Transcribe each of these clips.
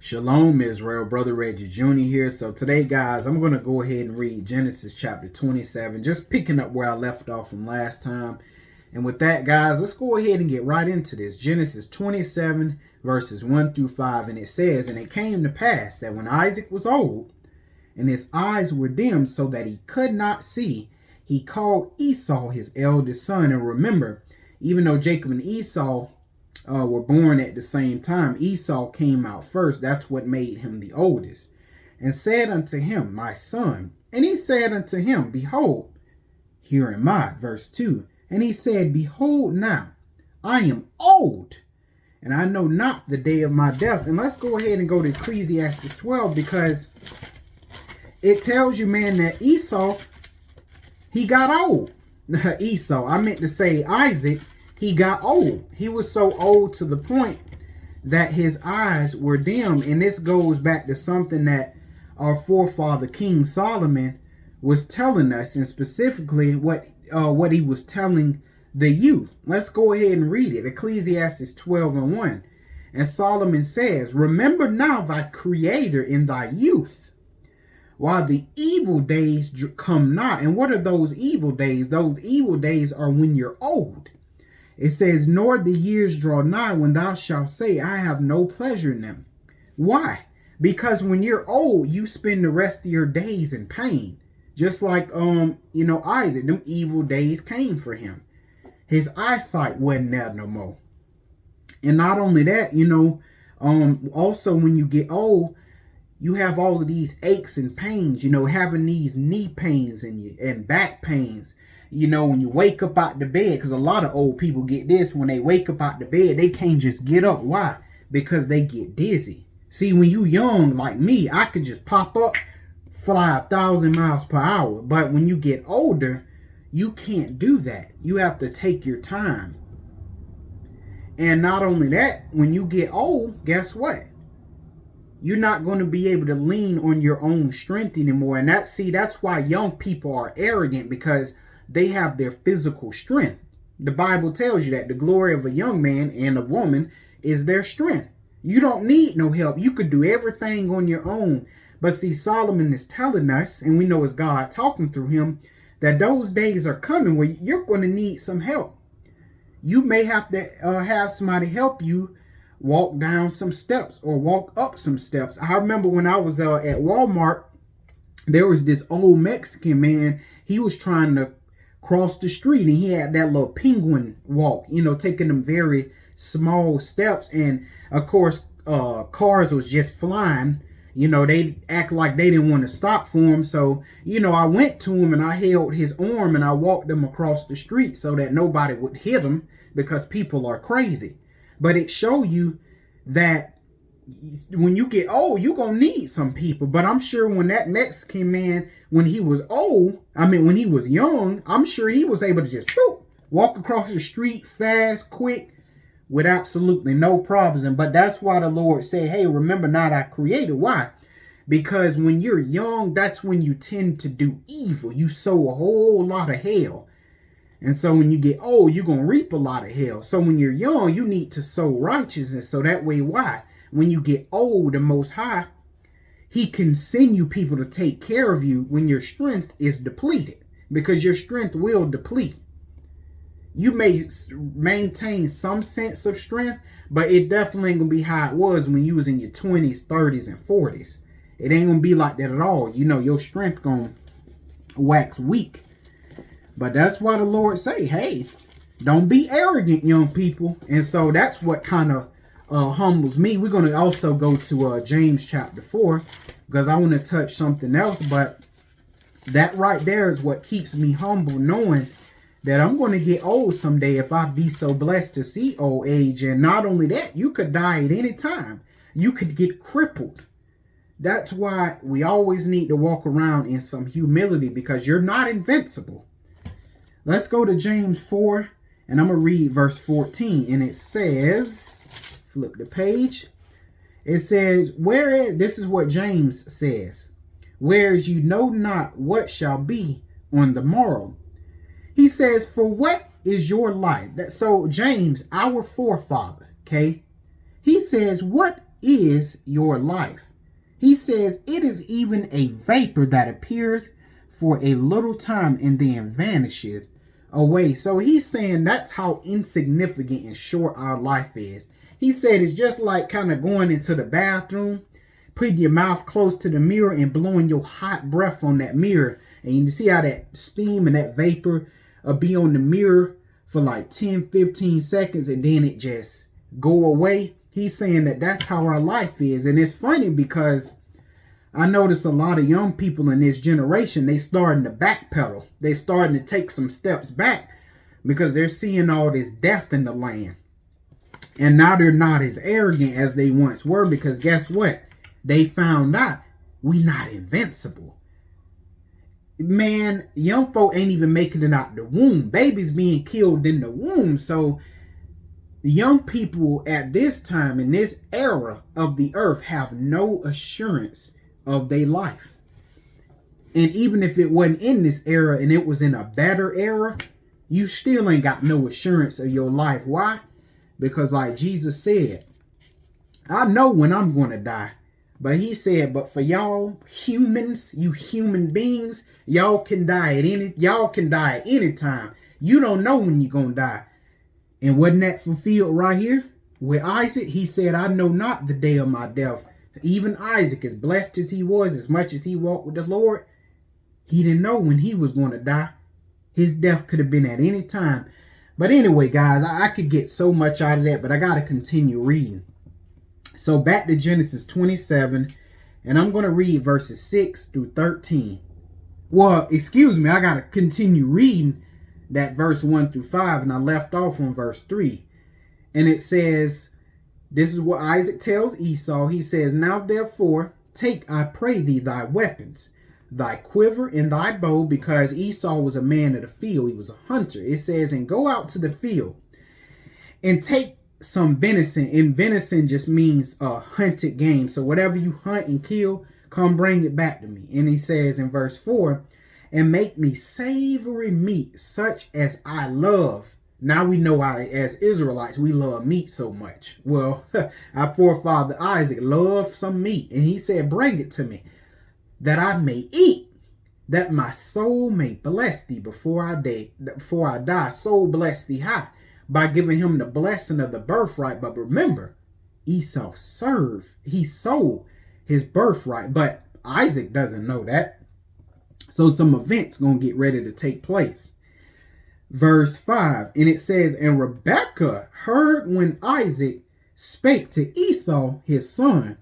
Shalom, Israel. Brother Reggie Jr. here. So today, guys, I'm going to go ahead and read Genesis chapter 27, just picking up where I left off from last time. And with that, guys, let's go ahead and get right into this. Genesis 27, verses 1 through 5. And it says, "And it came to pass that when Isaac was old, and his eyes were dim so that he could not see, he called Esau his eldest son." And remember, even though Jacob and Esau were born at the same time, Esau came out first. That's what made him the oldest. "And said unto him, My son. And he said unto him, Behold, here am I." Verse 2. "And he said, Behold now, I am old, and I know not the day of my death." And let's go ahead and go to Ecclesiastes 12, because it tells you, man, that Esau, he got old. Esau, I meant to say Isaac, he got old. He was so old to the point that his eyes were dim. And this goes back to something that our forefather King Solomon was telling us, and specifically what he was telling the youth. Let's go ahead and read it. Ecclesiastes 12 and 1. "And Solomon says, Remember now thy Creator in thy youth, while the evil days come not." And what are those evil days? Those evil days are when you're old. It says, "Nor the years draw nigh when thou shalt say, I have no pleasure in them." Why? Because when you're old, you spend the rest of your days in pain. Just like, Isaac, them evil days came for him. His eyesight wasn't there no more. And not only that, also when you get old, you have all of these aches and pains, having these knee pains and back pains. When you wake up out the bed, because a lot of old people get this, when they wake up out the bed, they can't just get up. Why? Because they get dizzy. See, when you young like me, I could just pop up, fly 1,000 miles per hour. But when you get older, you can't do that. You have to take your time. And not only that, when you get old, guess what? You're not going to be able to lean on your own strength anymore. And that's why young people are arrogant, because they have their physical strength. The Bible tells you that the glory of a young man and a woman is their strength. You don't need no help. You could do everything on your own. But see, Solomon is telling us, and we know it's God talking through him, that those days are coming where you're going to need some help. You may have to have somebody help you walk down some steps or walk up some steps. I remember when I was at Walmart, there was this old Mexican man. He was trying to cross the street, and he had that little penguin walk, taking them very small steps. And of course, cars was just flying. They act like they didn't want to stop for him. So, I went to him and I held his arm and I walked him across the street so that nobody would hit him, because people are crazy. But it shows you that when you get old, you're going to need some people. But I'm sure when that Mexican man, when he was when he was young, I'm sure he was able to just walk across the street fast, quick, with absolutely no problems. But that's why the Lord said, hey, remember not thy Creator. Why? Because when you're young, that's when you tend to do evil. You sow a whole lot of hell. And so when you get old, you're going to reap a lot of hell. So when you're young, you need to sow righteousness. So that way, why? When you get old, the Most High, he can send you people to take care of you when your strength is depleted, because your strength will deplete. You may maintain some sense of strength, but it definitely ain't going to be how it was when you was in your 20s, 30s, and 40s. It ain't going to be like that at all. Your strength going to wax weak. But that's why the Lord say, hey, don't be arrogant, young people. And so that's what kind of humbles me. We're going to also go to James chapter 4, because I want to touch something else. But that right there is what keeps me humble, knowing that I'm going to get old someday if I be so blessed to see old age. And not only that, you could die at any time. You could get crippled. That's why we always need to walk around in some humility, because you're not invincible. Let's go to James 4, and I'm going to read verse 14. And it says, flip the page. It says, this is what James says, "Whereas you know not what shall be on the morrow." He says, "For what is your life?" So James, our forefather, okay, he says, what is your life. He says, it is even a vapor that appeareth for a little time and then vanisheth away. So he's saying that's how insignificant and short our life is. He said it's just like kind of going into the bathroom, putting your mouth close to the mirror and blowing your hot breath on that mirror. And you see how that steam and that vapor be on the mirror for like 10, 15 seconds and then it just go away. He's saying that that's how our life is. And it's funny because I notice a lot of young people in this generation, they starting to backpedal. They starting to take some steps back because they're seeing all this death in the land. And now they're not as arrogant as they once were, because guess what? They found out we not invincible. Man, young folk ain't even making it out the womb. Babies being killed in the womb. So the young people at this time, in this era of the earth, have no assurance of their life. And even if it wasn't in this era and it was in a better era, you still ain't got no assurance of your life. Why? Because like Jesus said, I know when I'm going to die. But he said, but for y'all humans, you human beings, y'all can die at any time. You don't know when you're going to die. And wasn't that fulfilled right here with Isaac? He said, I know not the day of my death. Even Isaac, as blessed as he was, as much as he walked with the Lord, he didn't know when he was going to die. His death could have been at any time. But anyway, guys, I could get so much out of that, but I got to continue reading. So back to Genesis 27, and I'm going to read verses 6 through 13. Well, excuse me, I got to continue reading that verse 1 through 5, and I left off on verse 3. And it says, this is what Isaac tells Esau. He says, now therefore, take, I pray thee, thy weapons, thy quiver and thy bow, because Esau was a man of the field. He was a hunter. It says, and go out to the field and take some venison. And venison just means hunted game. So whatever you hunt and kill, come bring it back to me. And he says in verse 4, and make me savory meat, such as I love. Now we know why, as Israelites, we love meat so much. Well, our forefather Isaac loved some meat. And he said, bring it to me, that I may eat, that my soul may bless thee before I die. Soul bless thee high, by giving him the blessing of the birthright. But remember, Esau he sold his birthright, but Isaac doesn't know that. So some events going to get ready to take place. Verse 5, and it says, and Rebekah heard when Isaac spake to Esau his son.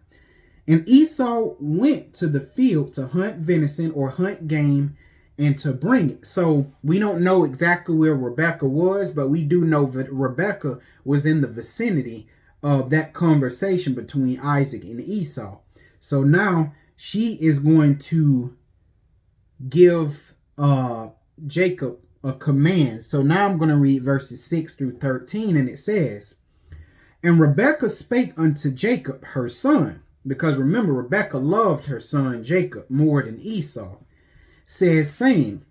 And Esau went to the field to hunt venison or hunt game and to bring it. So we don't know exactly where Rebekah was, but we do know that Rebekah was in the vicinity of that conversation between Isaac and Esau. So now she is going to give Jacob a command. So now I'm going to read verses 6 through 13, and it says, and Rebekah spake unto Jacob her son, because remember, Rebekah loved her son Jacob more than Esau, says, saying,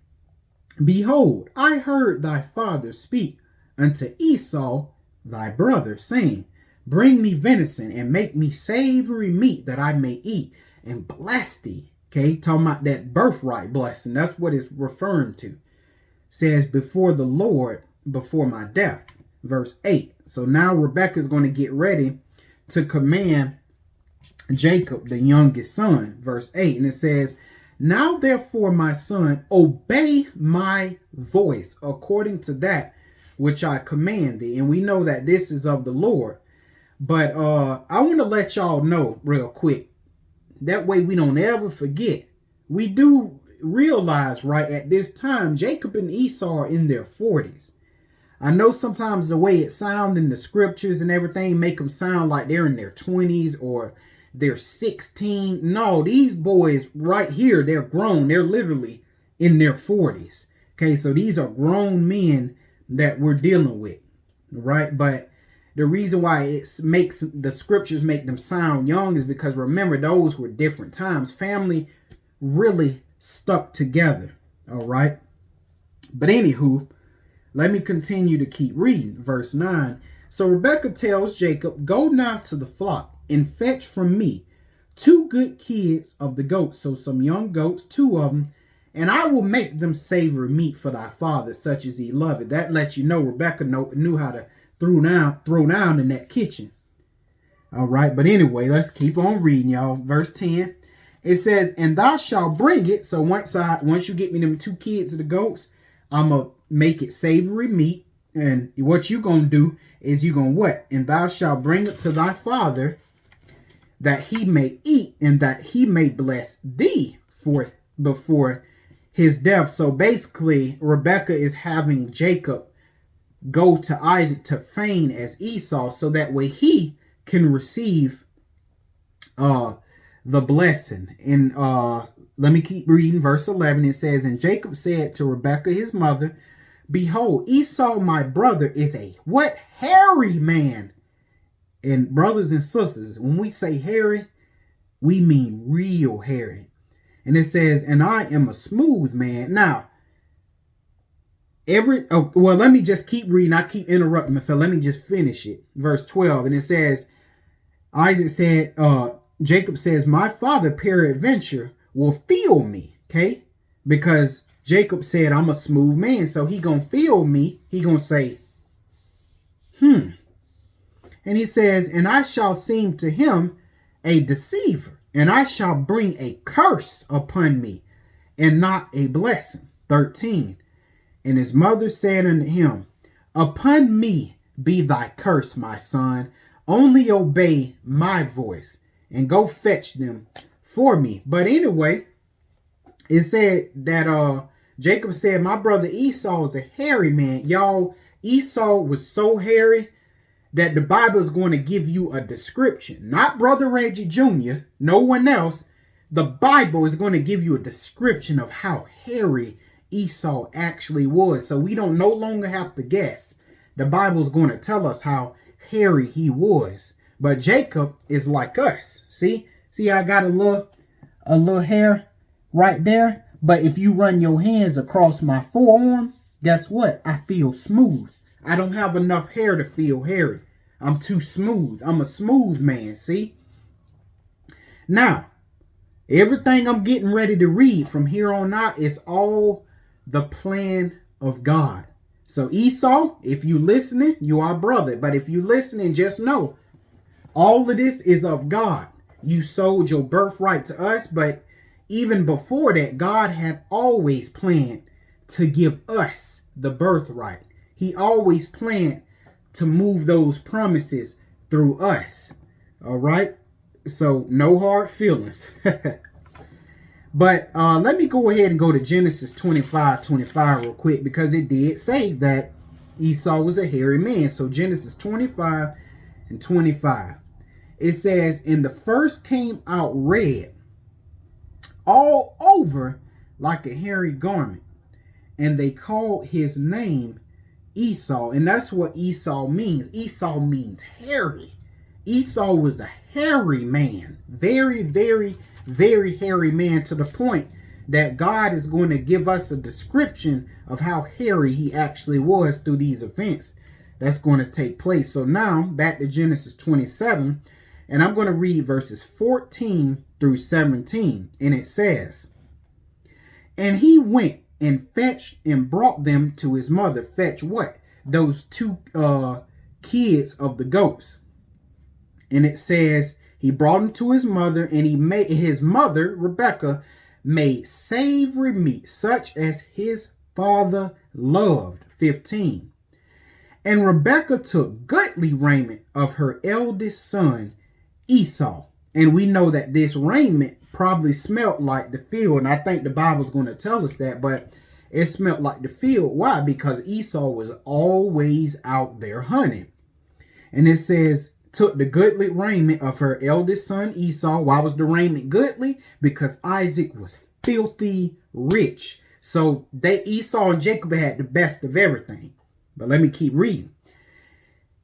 behold, I heard thy father speak unto Esau thy brother, saying, bring me venison and make me savory meat, that I may eat and bless thee. Okay, talking about that birthright blessing. That's what it's referring to. Says, before the Lord, before my death. Verse 8. So now Rebekah is going to get ready to command Jacob, the youngest son. Verse 8. And it says, now therefore, my son, obey my voice according to that which I command thee. And we know that this is of the Lord. But I want to let y'all know real quick. That way we don't ever forget. We do realize right at this time, Jacob and Esau are in their 40s. I know sometimes the way it sounds in the scriptures and everything make them sound like they're in their 20s or they're 16. No, these boys right here, they're grown. They're literally in their 40s. Okay, so these are grown men that we're dealing with, right? But the reason why it makes the scriptures make them sound young is because remember, those were different times. Family really stuck together. All right. But anywho, let me continue to keep reading. Verse 9. So Rebekah tells Jacob, go now to the flock and fetch from me 2 good kids of the goats, so some young goats, 2 of them, and I will make them savory meat for thy father, such as he loveth. That lets you know Rebecca knew how to throw down in that kitchen. All right, but anyway, let's keep on reading, y'all. Verse 10, it says, and thou shalt bring it. So once you get me them 2 kids of the goats, I'm going to make it savory meat. And what you going to do is you going to what? And thou shalt bring it to thy father, that he may eat, and that he may bless thee before his death. So basically, Rebecca is having Jacob go to Isaac to feign as Esau, so that way he can receive the blessing. And let me keep reading verse 11. It says, and Jacob said to Rebekah his mother, behold, Esau my brother is a what? Hairy man. And brothers and sisters, when we say hairy, we mean real hairy. And it says, and I am a smooth man. Now, let me just keep reading. I keep interrupting myself. Let me just finish it. Verse 12. And it says, Jacob says, my father peradventure will feel me. Okay. Because Jacob said, I'm a smooth man. So he gonna feel me. He gonna say, And he says, and I shall seem to him a deceiver, and I shall bring a curse upon me, and not a blessing. 13. And his mother said unto him, upon me be thy curse, my son. Only obey my voice, and go fetch them for me. But anyway, it said that Jacob said, my brother Esau is a hairy man. Y'all, Esau was so hairy that the Bible is going to give you a description. Not Brother Reggie Jr., no one else. The Bible is going to give you a description of how hairy Esau actually was. So we don't no longer have to guess. The Bible is going to tell us how hairy he was. But Jacob is like us. See I got a little hair right there. But if you run your hands across my forearm, guess what? I feel smooth. I don't have enough hair to feel hairy. I'm too smooth. I'm a smooth man, see? Now, everything I'm getting ready to read from here on out is all the plan of God. So Esau, if you listening, you are brother. But if you listening, just know, all of this is of God. You sold your birthright to us, but even before that, God had always planned to give us the birthright. He always planned to move those promises through us. All right. So no hard feelings. But let me go ahead and go to Genesis 25 real quick, because it did say that Esau was a hairy man. So Genesis 25 and 25. It says, and the first came out red all over like a hairy garment, and they called his name Esau. And that's what Esau means. Esau means hairy. Esau was a hairy man. Very, very, very hairy man, to the point that God is going to give us a description of how hairy he actually was through these events that's going to take place. So now back to Genesis 27, and I'm going to read verses 14 through 17. And it says, and he went and fetched and brought them to his mother. Fetch what? Those 2 kids of the goats. And it says, he brought them to his mother, and he made his mother, Rebekah, made savory meat, such as his father loved. 15. And Rebekah took goodly raiment of her eldest son, Esau. And we know that this raiment probably smelt like the field. And I think the Bible's going to tell us that, but it smelt like the field. Why? Because Esau was always out there hunting. And it says, took the goodly raiment of her eldest son Esau. Why was the raiment goodly? Because Isaac was filthy rich. So Esau and Jacob had the best of everything. But let me keep reading.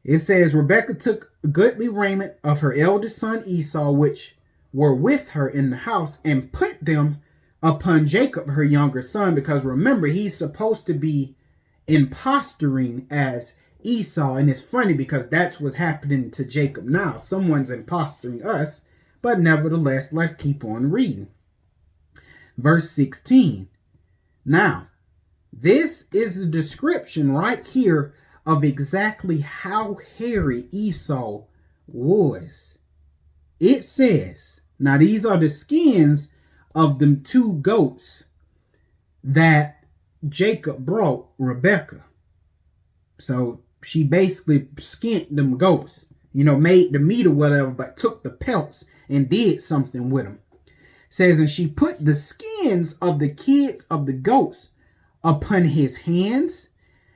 It says, Rebekah took goodly raiment of her eldest son Esau, which were with her in the house, and put them upon Jacob, her younger son. Because remember, he's supposed to be imposturing as Esau. And it's funny because that's what's happening to Jacob now. Someone's impostoring us, but nevertheless, let's keep on reading. Verse 16. Now, this is the description right here of exactly how hairy Esau was. It says, now these are the skins of them two goats that Jacob brought Rebekah. So she basically skinned them goats, made the meat or whatever, but took the pelts and did something with them. Says, and she put the skins of the kids of the goats upon his hands.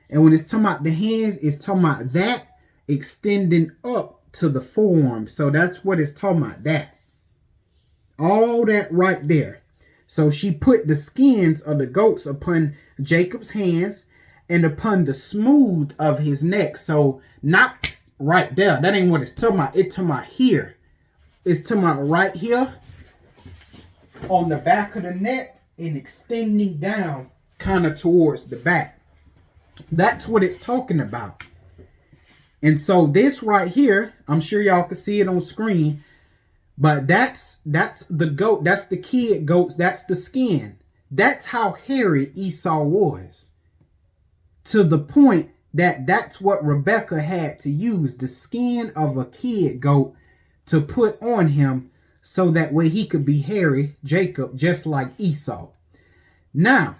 And when it's talking about the hands, it's talking about that extending up to the forearm. So that's what it's talking about, that. All that right there. So she put the skins of the goats upon Jacob's hands and upon the smooth of his neck. So not right there. That ain't what it's talking about. It's talking about here. It's talking about right here on the back of the neck and extending down kind of towards the back. That's what it's talking about. And so this right here, I'm sure y'all can see it on screen, but that's the goat. That's the kid goats. That's the skin. That's how hairy Esau was. To the point that that's what Rebekah had to use, the skin of a kid goat, to put on him so that way he could be hairy, Jacob, just like Esau. Now,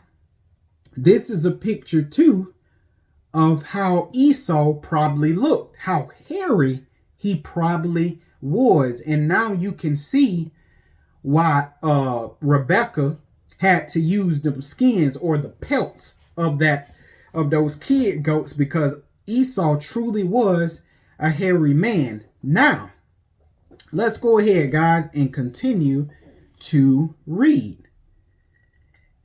this is a picture too of how Esau probably looked, how hairy he probably was. And now you can see why Rebekah had to use the skins or the pelts of those kid goats, because Esau truly was a hairy man. Now, let's go ahead, guys, and continue to read.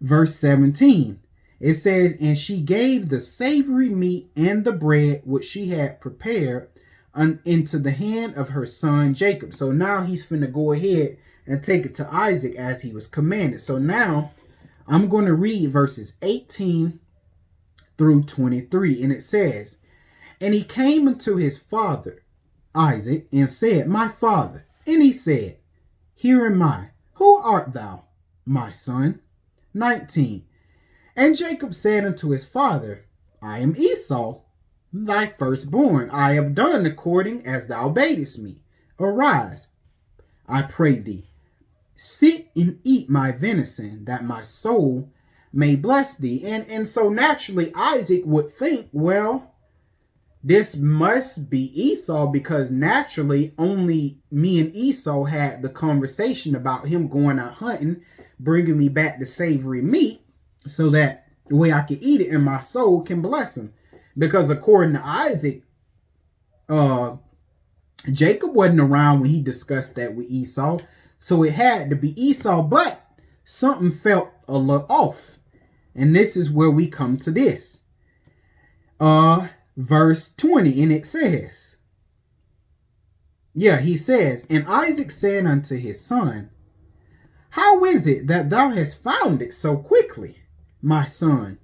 Verse 17. It says, and she gave the savory meat and the bread which she had prepared into the hand of her son Jacob. So now he's finna go ahead and take it to Isaac as he was commanded. So now I'm going to read verses 18 through 23. And it says, and he came unto his father Isaac and said, my father. And he said, here am I. Who art thou, my son? 19. And Jacob said unto his father, I am Esau, thy firstborn. I have done according as thou badest me. Arise, I pray thee, sit and eat my venison, that my soul may bless thee. And so naturally Isaac would think, well, this must be Esau, because naturally only me and Esau had the conversation about him going out hunting, bringing me back the savory meat, so that the way I can eat it and my soul can bless him. Because according to Isaac, Jacob wasn't around when he discussed that with Esau. So it had to be Esau, but something felt a little off. And this is where we come to this. Verse 20, and it says, he says, and Isaac said unto his son, how is it that thou hast found it so quickly, my son?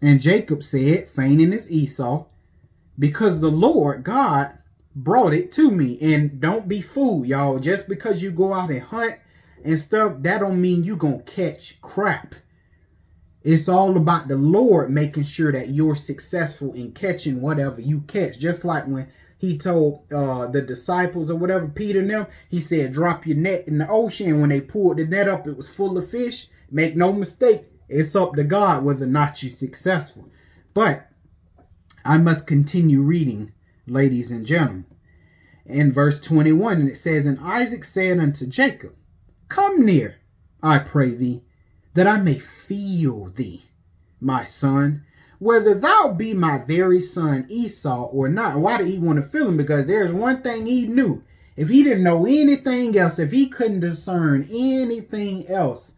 And Jacob said, feigning as Esau, because the Lord God brought it to me. And don't be fooled, y'all. Just because you go out and hunt and stuff, that don't mean you gonna catch crap. It's all about the Lord making sure that you're successful in catching whatever you catch. Just like when he told the disciples or whatever, Peter and them, he said, drop your net in the ocean. And when they pulled the net up, it was full of fish. Make no mistake, it's up to God whether or not you're successful. But I must continue reading, ladies and gentlemen. In verse 21, and it says, and Isaac said unto Jacob, come near, I pray thee, that I may feel thee, my son, whether thou be my very son Esau or not. Why did he want to feel him? Because there's one thing he knew. If he didn't know anything else, if he couldn't discern anything else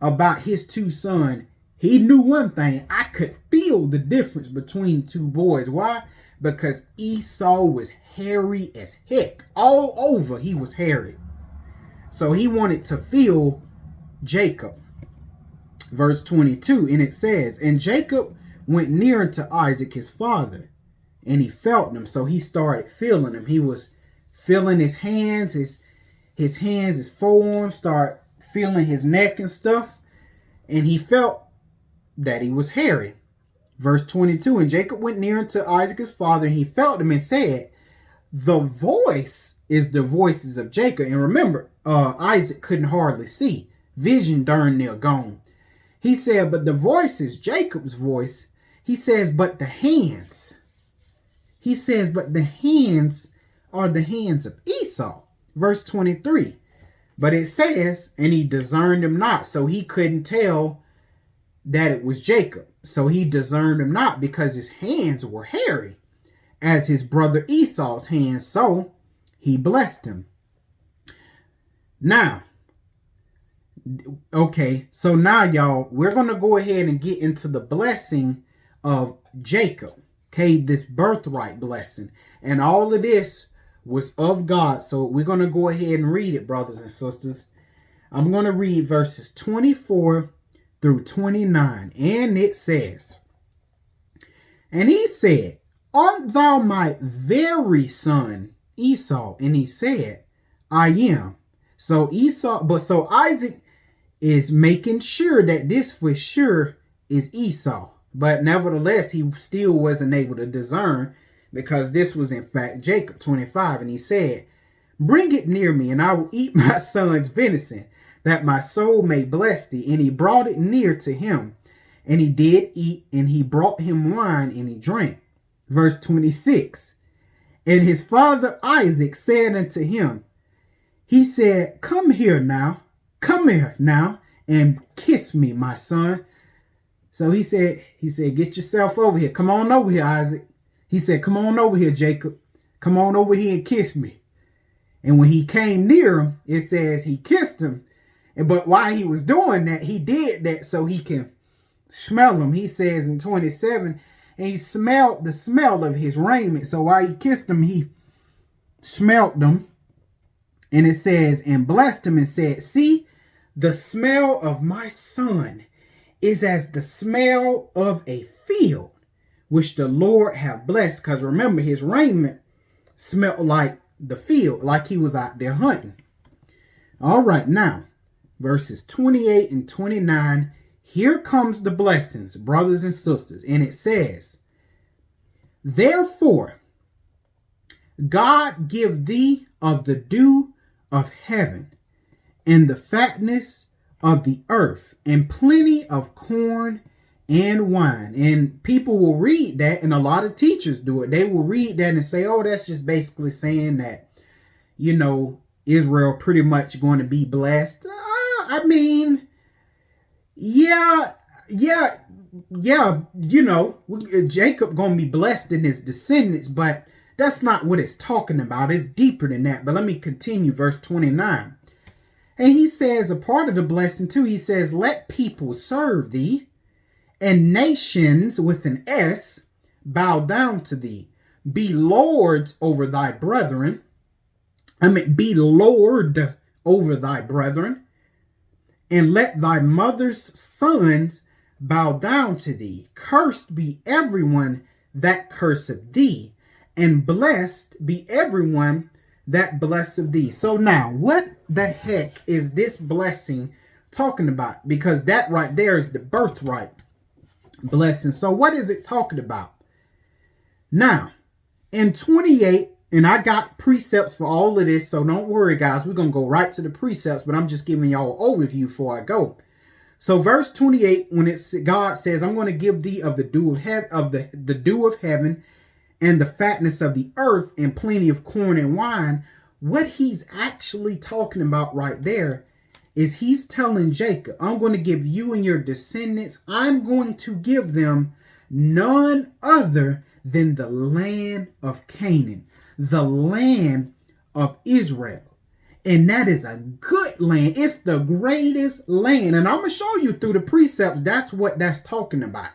about his two sons, he knew one thing. I could feel the difference between the two boys. Why? Because Esau was hairy as heck. All over he was hairy. So he wanted to feel Jacob. Verse 22, and it says, and Jacob went near unto Isaac his father, and he felt them. So he started feeling them. He was feeling his hands, his hands, his forearms, start feeling his neck and stuff. And he felt that he was hairy. Verse 22, and Jacob went near unto Isaac his father, and he felt him and said, the voice is the voices of Jacob. And remember, Isaac couldn't hardly see. Vision darn near gone. He said, but the voice is Jacob's voice. He says, but the hands. He says, but the hands are the hands of Esau. Verse 23. But it says, and he discerned him not. So he couldn't tell that it was Jacob. So he discerned him not because his hands were hairy as his brother Esau's hands. So he blessed him. Now, okay, so now y'all, we're going to go ahead and get into the blessing of Jacob. Okay, this birthright blessing. And all of this was of God. So we're going to go ahead and read it, brothers and sisters. I'm going to read verses 24 through 29. And it says, and he said, art thou my very son, Esau? And he said, I am. So Isaac is making sure that this for sure is Esau. But nevertheless, he still wasn't able to discern because this was in fact Jacob. 25. And he said, bring it near me, and I will eat my son's venison, that my soul may bless thee. And he brought it near to him, and he did eat, and he brought him wine, and he drank. Verse 26. And his father Isaac said unto him, he said, come here now, and kiss me, my son. So he said, get yourself over here. Come on over here, Isaac. He said, come on over here, Jacob. Come on over here and kiss me. And when he came near him, it says he kissed him. But while he was doing that, he did that so he can smell him. He says in 27, and he smelled the smell of his raiment. So while he kissed him, he smelt them. And it says, and blessed him and said, see, the smell of my son is as the smell of a field, which the Lord have blessed. Because remember, his raiment smelled like the field, like he was out there hunting. All right, now, verses 28 and 29, here comes the blessings, brothers and sisters. And it says, therefore, God give thee of the dew of heaven, and the fatness of the earth, and plenty of corn and wine. And people will read that, and a lot of teachers do it. They will read that and say, oh, that's just basically saying that, you know, Israel pretty much going to be blessed. I mean, yeah, you know, Jacob going to be blessed in his descendants, but that's not what it's talking about. It's deeper than that. But let me continue, verse 29. And he says, a part of the blessing too, he says, let people serve thee, and nations with an S bow down to thee. Be lords over thy brethren. Be Lord over thy brethren. And let thy mother's sons bow down to thee. Cursed be everyone that curseth thee, and blessed be everyone that blesseth thee. So now, what the heck is this blessing talking about? Because that right there is the birthright blessing. So what is it talking about? Now, in 28, and I got precepts for all of this, so don't worry, guys. We're going to go right to the precepts, but I'm just giving y'all an overview before I go. So verse 28, when God says, I'm going to give thee of the dew of the dew of heaven, and the fatness of the earth, and plenty of corn and wine, what he's actually talking about right there is he's telling Jacob, I'm going to give you and your descendants, I'm going to give them none other than the land of Canaan, the land of Israel. And that is a good land. It's the greatest land. And I'm going to show you through the precepts, that's what that's talking about.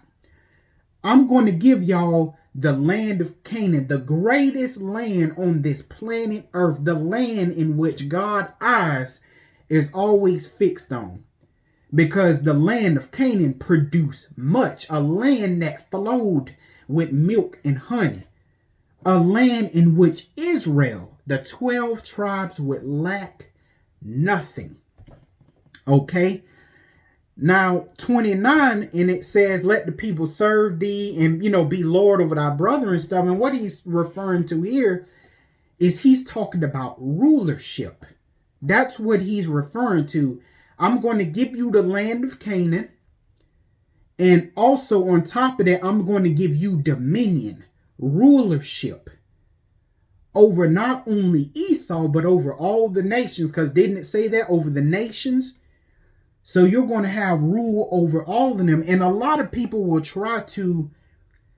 I'm going to give y'all the land of Canaan, the greatest land on this planet Earth, the land in which God's eyes is always fixed on. Because the land of Canaan produced much, a land that flowed with milk and honey. a land in which Israel, the 12 tribes, would lack nothing. Okay. Now 29, and it says, let the people serve thee and, be Lord over thy brother and stuff. And what he's referring to here is he's talking about rulership. That's what he's referring to. I'm going to give you the land of Canaan. And also on top of that, I'm going to give you dominion, rulership over not only Esau, but over all the nations. Because didn't it say that? Over the nations? So you're going to have rule over all of them. And a lot of people will try to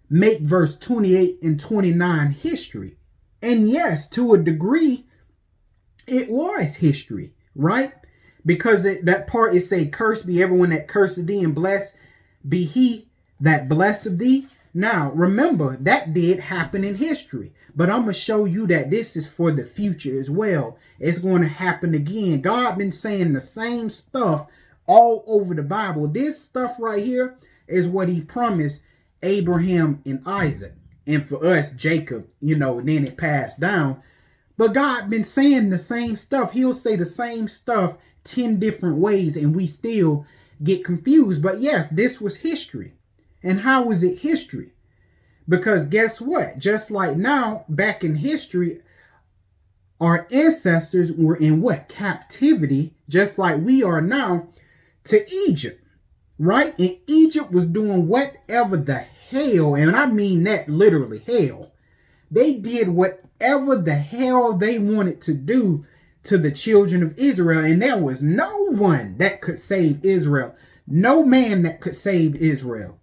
make verse 28 and 29 history. And yes, to a degree, it was history, right? Because that part is say, cursed be everyone that curseth thee, and blessed be he that blesseth thee. Now, remember, that did happen in history. But I'm going to show you that this is for the future as well. It's going to happen again. God been saying the same stuff all over the Bible. This stuff right here is what he promised Abraham and Isaac. And for us, Jacob, and then it passed down. But God been saying the same stuff. He'll say the same stuff 10 different ways and we still get confused. But yes, this was history. And how was it history? Because guess what? Just like now, back in history, our ancestors were in what? Captivity, just like we are now, to Egypt, right? And Egypt was doing whatever the hell, and I mean that literally, hell. They did whatever the hell they wanted to do to the children of Israel, and there was no one that could save Israel. No man that could save Israel.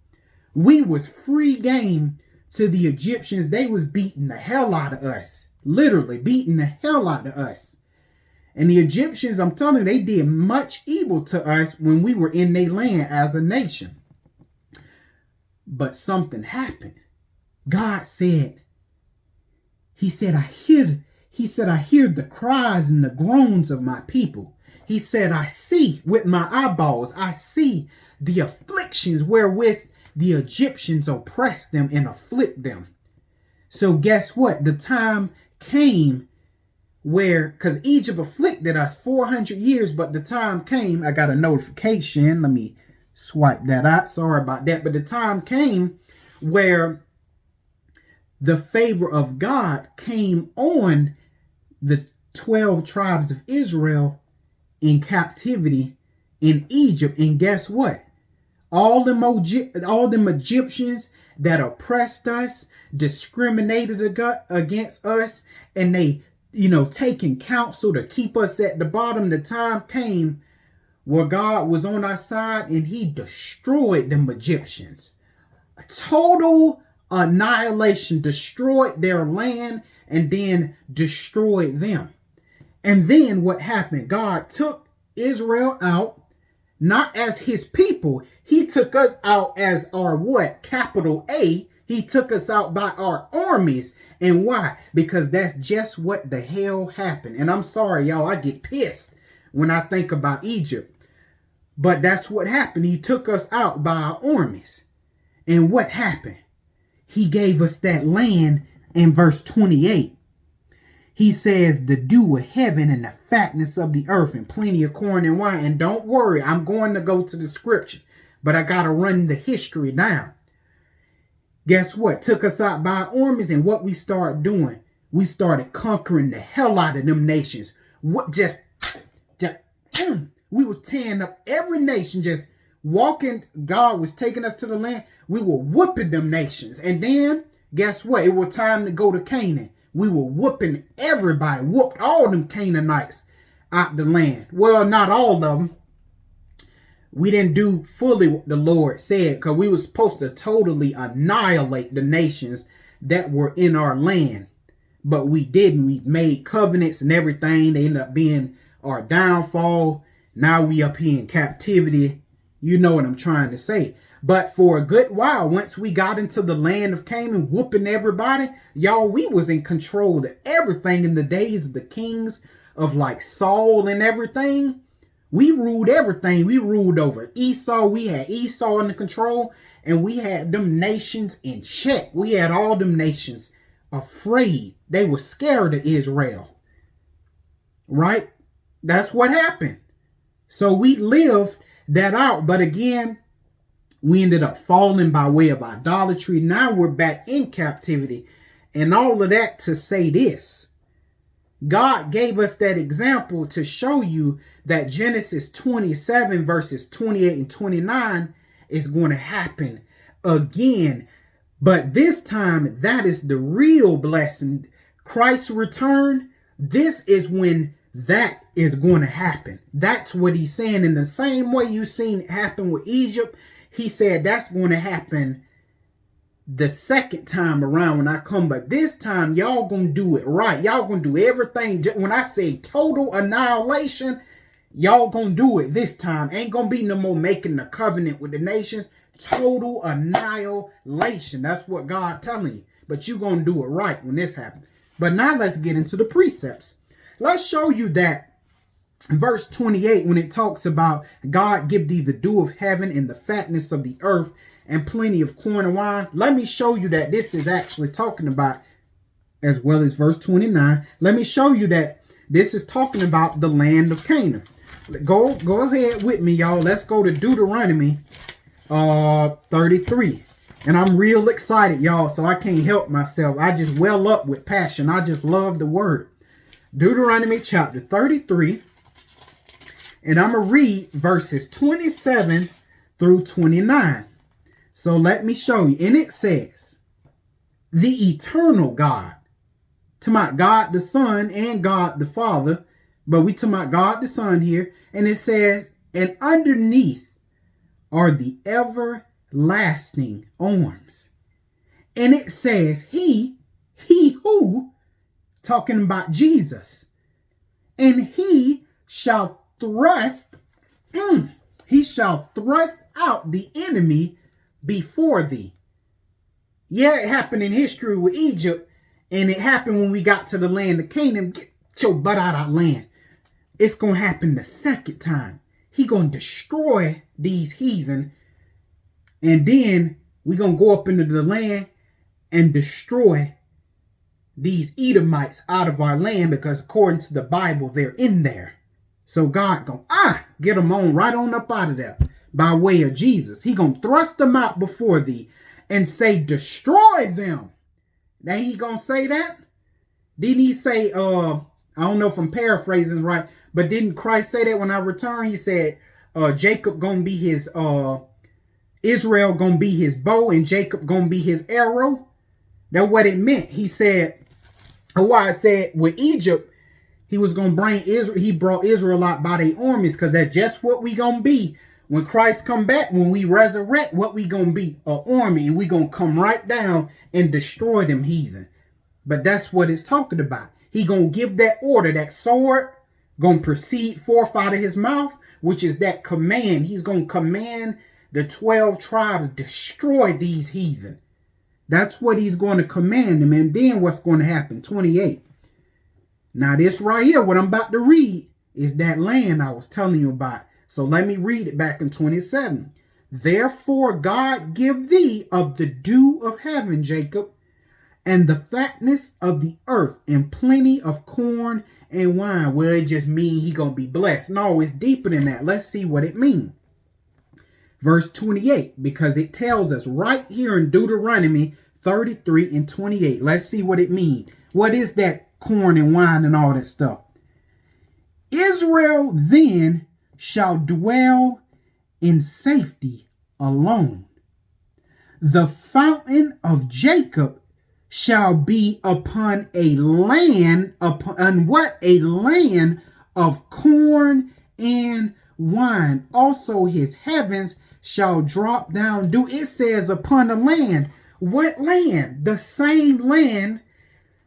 We was free game to the Egyptians. They was beating the hell out of us. Literally beating the hell out of us. And the Egyptians, I'm telling you, they did much evil to us when we were in their land as a nation. But something happened. God said, I hear the cries and the groans of my people. He said, I see with my eyeballs, I see the afflictions wherewith the Egyptians oppress them and afflict them. So guess what? The time came where, because Egypt afflicted us 400 years, but the time came, I got a notification. Let me swipe that out. Sorry about that. But the time came where the favor of God came on the 12 tribes of Israel in captivity in Egypt. And guess what? All them Egyptians that oppressed us, discriminated against us, and they, taking counsel to keep us at the bottom. The time came where God was on our side and he destroyed them Egyptians. A total annihilation, destroyed their land and then destroyed them. And then what happened? God took Israel out, not as his people. He took us out as our what? Capital A. He took us out by our armies. And why? Because that's just what the hell happened. And I'm sorry, y'all, I get pissed when I think about Egypt. But that's what happened. He took us out by our armies. And what happened? He gave us that land in verse 28. He says, the dew of heaven and the fatness of the earth and plenty of corn and wine. And don't worry, I'm going to go to the scriptures, but I got to run the history down. Guess what? Took us out by our armies, and what we started doing, we started conquering the hell out of them nations. We was tearing up every nation, just walking. God was taking us to the land. We were whooping them nations. And then, guess what? It was time to go to Canaan. We were whooping everybody, whooped all them Canaanites out the land. Well, not all of them. We didn't do fully what the Lord said, because we were supposed to totally annihilate the nations that were in our land. But we didn't. We made covenants and everything. They ended up being our downfall. Now we up here in captivity. You know what I'm trying to say. But for a good while, once we got into the land of Canaan, whooping everybody, y'all, we was in control of everything in the days of the kings of like Saul and everything. We ruled everything. We ruled over Esau. We had Esau under control, and we had them nations in check. We had all them nations afraid. They were scared of Israel. Right? That's what happened. So we lived that out. But again, we ended up falling by way of idolatry. Now we're back in captivity. And all of that to say this. God gave us that example to show you that Genesis 27 verses 28 and 29 is going to happen again. But this time, that is the real blessing. Christ's return, this is when that is going to happen. That's what he's saying. In the same way you seen it happen with Egypt, he said that's going to happen the second time around when I come. But this time, y'all going to do it right. Y'all going to do everything. When I say total annihilation, y'all going to do it this time. Ain't going to be no more making the covenant with the nations. Total annihilation. That's what God telling you. But you going to do it right when this happens. But now let's get into the precepts. Let's show you that verse 28, when it talks about God give thee the dew of heaven and the fatness of the earth and plenty of corn and wine. Let me show you that this is actually talking about, as well as verse 29. Let me show you that this is talking about the land of Canaan. Go ahead with me, y'all. Let's go to Deuteronomy 33. And I'm real excited, y'all, so I can't help myself. I just well up with passion. I just love the word. Deuteronomy chapter 33. And I'm going to read verses 27 through 29. So let me show you. And it says, the eternal God, to my God the Son and God the Father, but we to my God the Son here. And it says, and underneath are the everlasting arms. And it says, he who, talking about Jesus, and he shall thrust out the enemy before thee. Yeah, it happened in history with Egypt, and it happened when we got to the land of Canaan. Get your butt out of that land. It's going to happen the second time. He going to destroy these heathen, and then we going to go up into the land and destroy these Edomites out of our land, because according to the Bible, they're in there. So God going, get them on right on up out of there by way of Jesus. He going to thrust them out before thee and say, destroy them. Now he going to say that? Didn't he say, I don't know if I'm paraphrasing right, but didn't Christ say that when I return? He said, Jacob going to be his, Israel going to be his bow and Jacob going to be his arrow. That's what it meant. He said, why I said with Egypt, he was going to bring Israel. He brought Israel out by their armies, because that's just what we going to be. When Christ come back, when we resurrect, what we going to be? An army. And we going to come right down and destroy them heathen. But that's what it's talking about. He going to give that order, that sword going to proceed forth out of his mouth, which is that command. He's going to command the 12 tribes, destroy these heathen. That's what he's going to command them. And then what's going to happen? 28. Now this right here, what I'm about to read, is that land I was telling you about. So let me read it back in 27. Therefore God give thee of the dew of heaven, Jacob, and the fatness of the earth, and plenty of corn and wine. Well, it just means he going to be blessed. No, it's deeper than that. Let's see what it means. Verse 28, because it tells us right here in Deuteronomy 33 and 28. Let's see what it means. What is that corn and wine and all that stuff? Israel then shall dwell in safety alone. The fountain of Jacob shall be upon a land, upon what? A land of corn and wine. Also his heavens shall drop down dew. It says upon a land. What land? The same land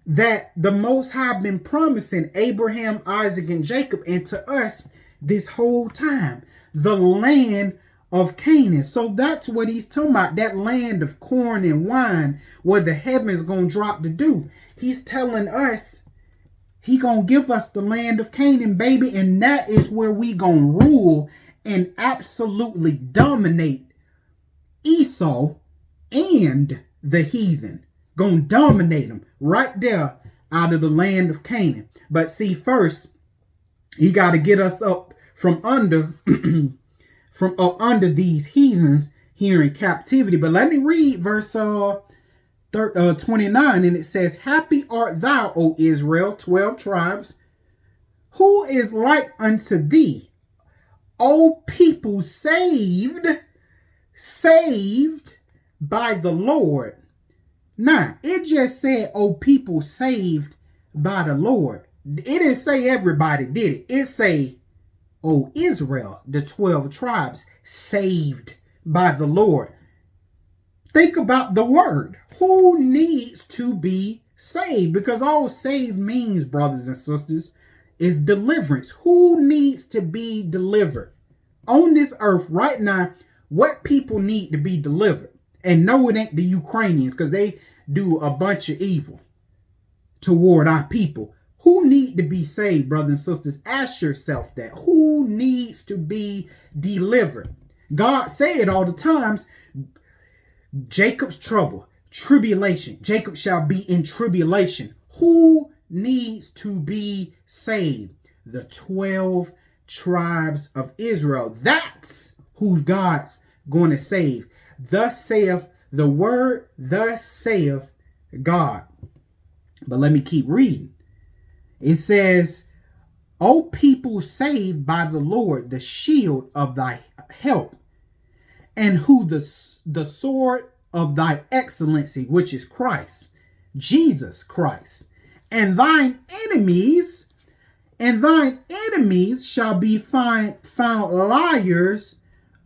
that the Most High been promising Abraham, Isaac, and Jacob, and to us this whole time. The land of Canaan. So that's what he's talking about. That land of corn and wine, where the heavens gonna drop the dew. He's telling us he gonna give us the land of Canaan, baby, and that is where we gonna rule and absolutely dominate Esau and the heathen. Gonna dominate them right there out of the land of Canaan. But see, first, he got to get us up from under from up under these heathens here in captivity. But let me read verse 29, and it says, Happy art thou, O Israel, 12 tribes, who is like unto thee, O people saved by the Lord. Now, it just said, O people saved by the Lord. It didn't say everybody did it. It say, O Israel, the 12 tribes, saved by the Lord. Think about the word. Who needs to be saved? Because all saved means, brothers and sisters, is deliverance. Who needs to be delivered? On this earth right now, what people need to be delivered? And no, it ain't the Ukrainians, because they do a bunch of evil toward our people. Who need to be saved, brothers and sisters? Ask yourself that. Who needs to be delivered? God said all the times, Jacob's trouble, tribulation. Jacob shall be in tribulation. Who needs to be saved? The 12 tribes of Israel. That's who God's going to save. Thus saith the word, thus saith God. But let me keep reading. It says, O people saved by the Lord, the shield of thy help, and who the sword of thy excellency, which is Christ, Jesus Christ, and thine enemies shall be found liars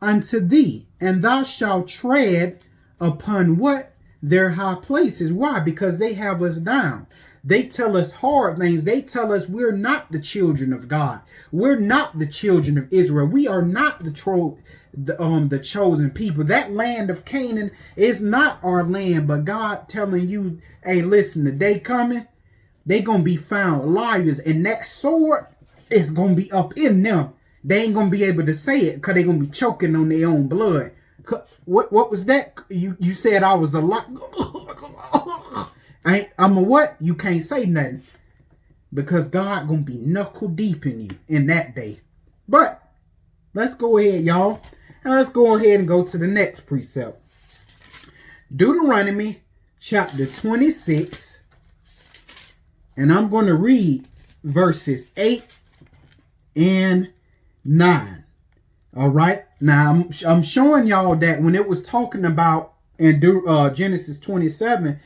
unto thee, and thou shalt tread upon what? Their high places. Why? Because they have us down. They tell us hard things. They tell us we're not the children of God. We're not the children of Israel. We are not the chosen people. That land of Canaan is not our land, but God telling you, hey, listen, the day coming, they gonna be found liars, and that sword is gonna be up in them. They ain't gonna be able to say it because they're gonna be choking on their own blood. What was that? You said I was a lot. I'm a what? You can't say nothing. Because God gonna be knuckle deep in you in that day. But let's go ahead, y'all. And let's go ahead and go to the next precept. Deuteronomy chapter 26. And I'm going to read verses 8 and 9. All right. Now, I'm showing y'all that when it was talking about in Genesis 27,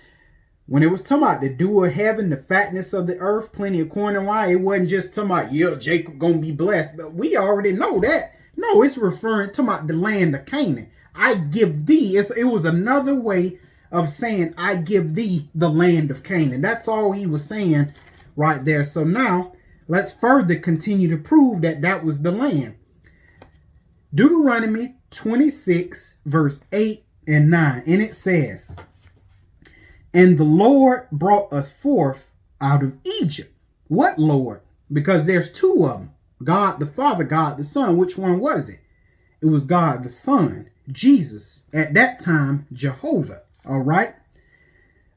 when it was talking about the dew of heaven, the fatness of the earth, plenty of corn and wine, it wasn't just talking about, yeah, Jacob going to be blessed. But we already know that. No, it's referring to the land of Canaan. I give thee. It was another way of saying, I give thee the land of Canaan. That's all he was saying right there. So now, let's further continue to prove that that was the land. Deuteronomy 26, verse 8 and 9. And it says, And the Lord brought us forth out of Egypt. What Lord? Because there's two of them. God the Father, God the Son. Which one was it? It was God the Son, Jesus. At that time, Jehovah. All right.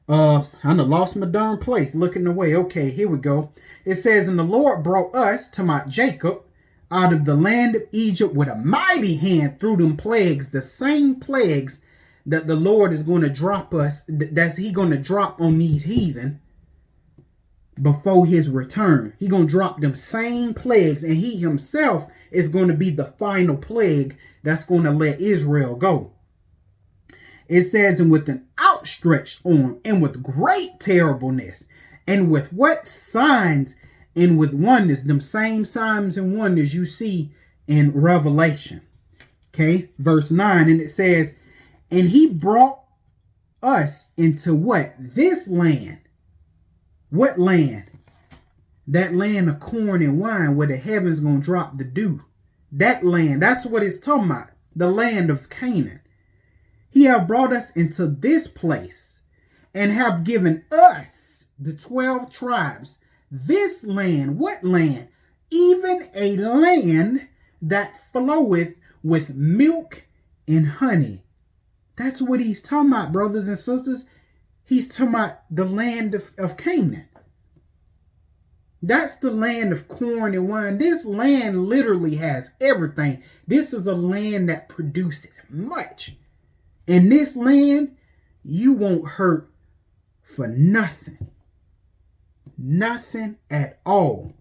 I done lost my darn place looking away. Okay, here we go. It says, And the Lord brought us, to my Jacob, out of the land of Egypt with a mighty hand through them plagues, the same plagues that the Lord is going to drop us, that's he going to drop on these heathen before his return. He going to drop them same plagues, and he himself is going to be the final plague that's going to let Israel go. It says, And with an outstretched arm, and with great terribleness, and with what signs, and with wonders, them same signs and wonders you see in Revelation. Okay, verse 9, and it says, And he brought us into what? This land. What land? That land of corn and wine where the heavens going to drop the dew. That land, that's what it's talking about. The land of Canaan. He have brought us into this place and have given us, the 12 tribes, this land. What land? Even a land that floweth with milk and honey. That's what he's talking about, brothers and sisters. He's talking about the land of Canaan. That's the land of corn and wine. This land literally has everything. This is a land that produces much. In this land, you won't hurt for nothing. Nothing at all.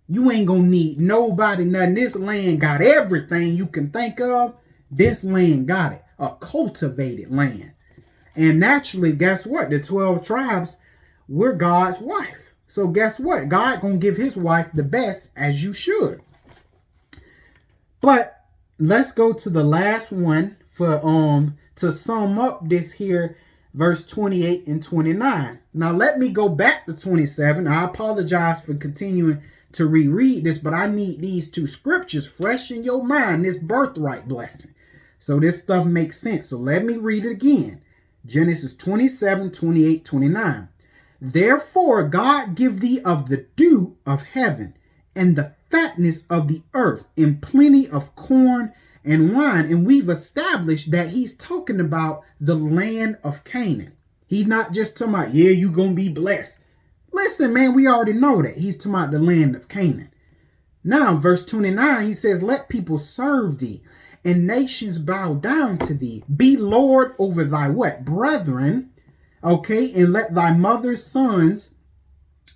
You ain't gonna need nobody, nothing. This land got everything you can think of. This land got it. A cultivated land. And naturally, guess what? The 12 tribes, we're God's wife. So guess what? God gonna give his wife the best, as you should. But let's go to the last one for to sum up this here, verse 28 and 29. Now let me go back to 27. I apologize for continuing to reread this, but I need these two scriptures fresh in your mind, this birthright blessing. So this stuff makes sense. So let me read it again. Genesis 27, 28, 29. Therefore God give thee of the dew of heaven and the fatness of the earth and plenty of corn and wine. And we've established that he's talking about the land of Canaan. He's not just talking about, yeah, you're going to be blessed. Listen, man, we already know that. He's talking about the land of Canaan. Now, verse 29, he says, let people serve thee and nations bow down to thee. Be Lord over thy what? Brethren. Okay, and let thy mother's sons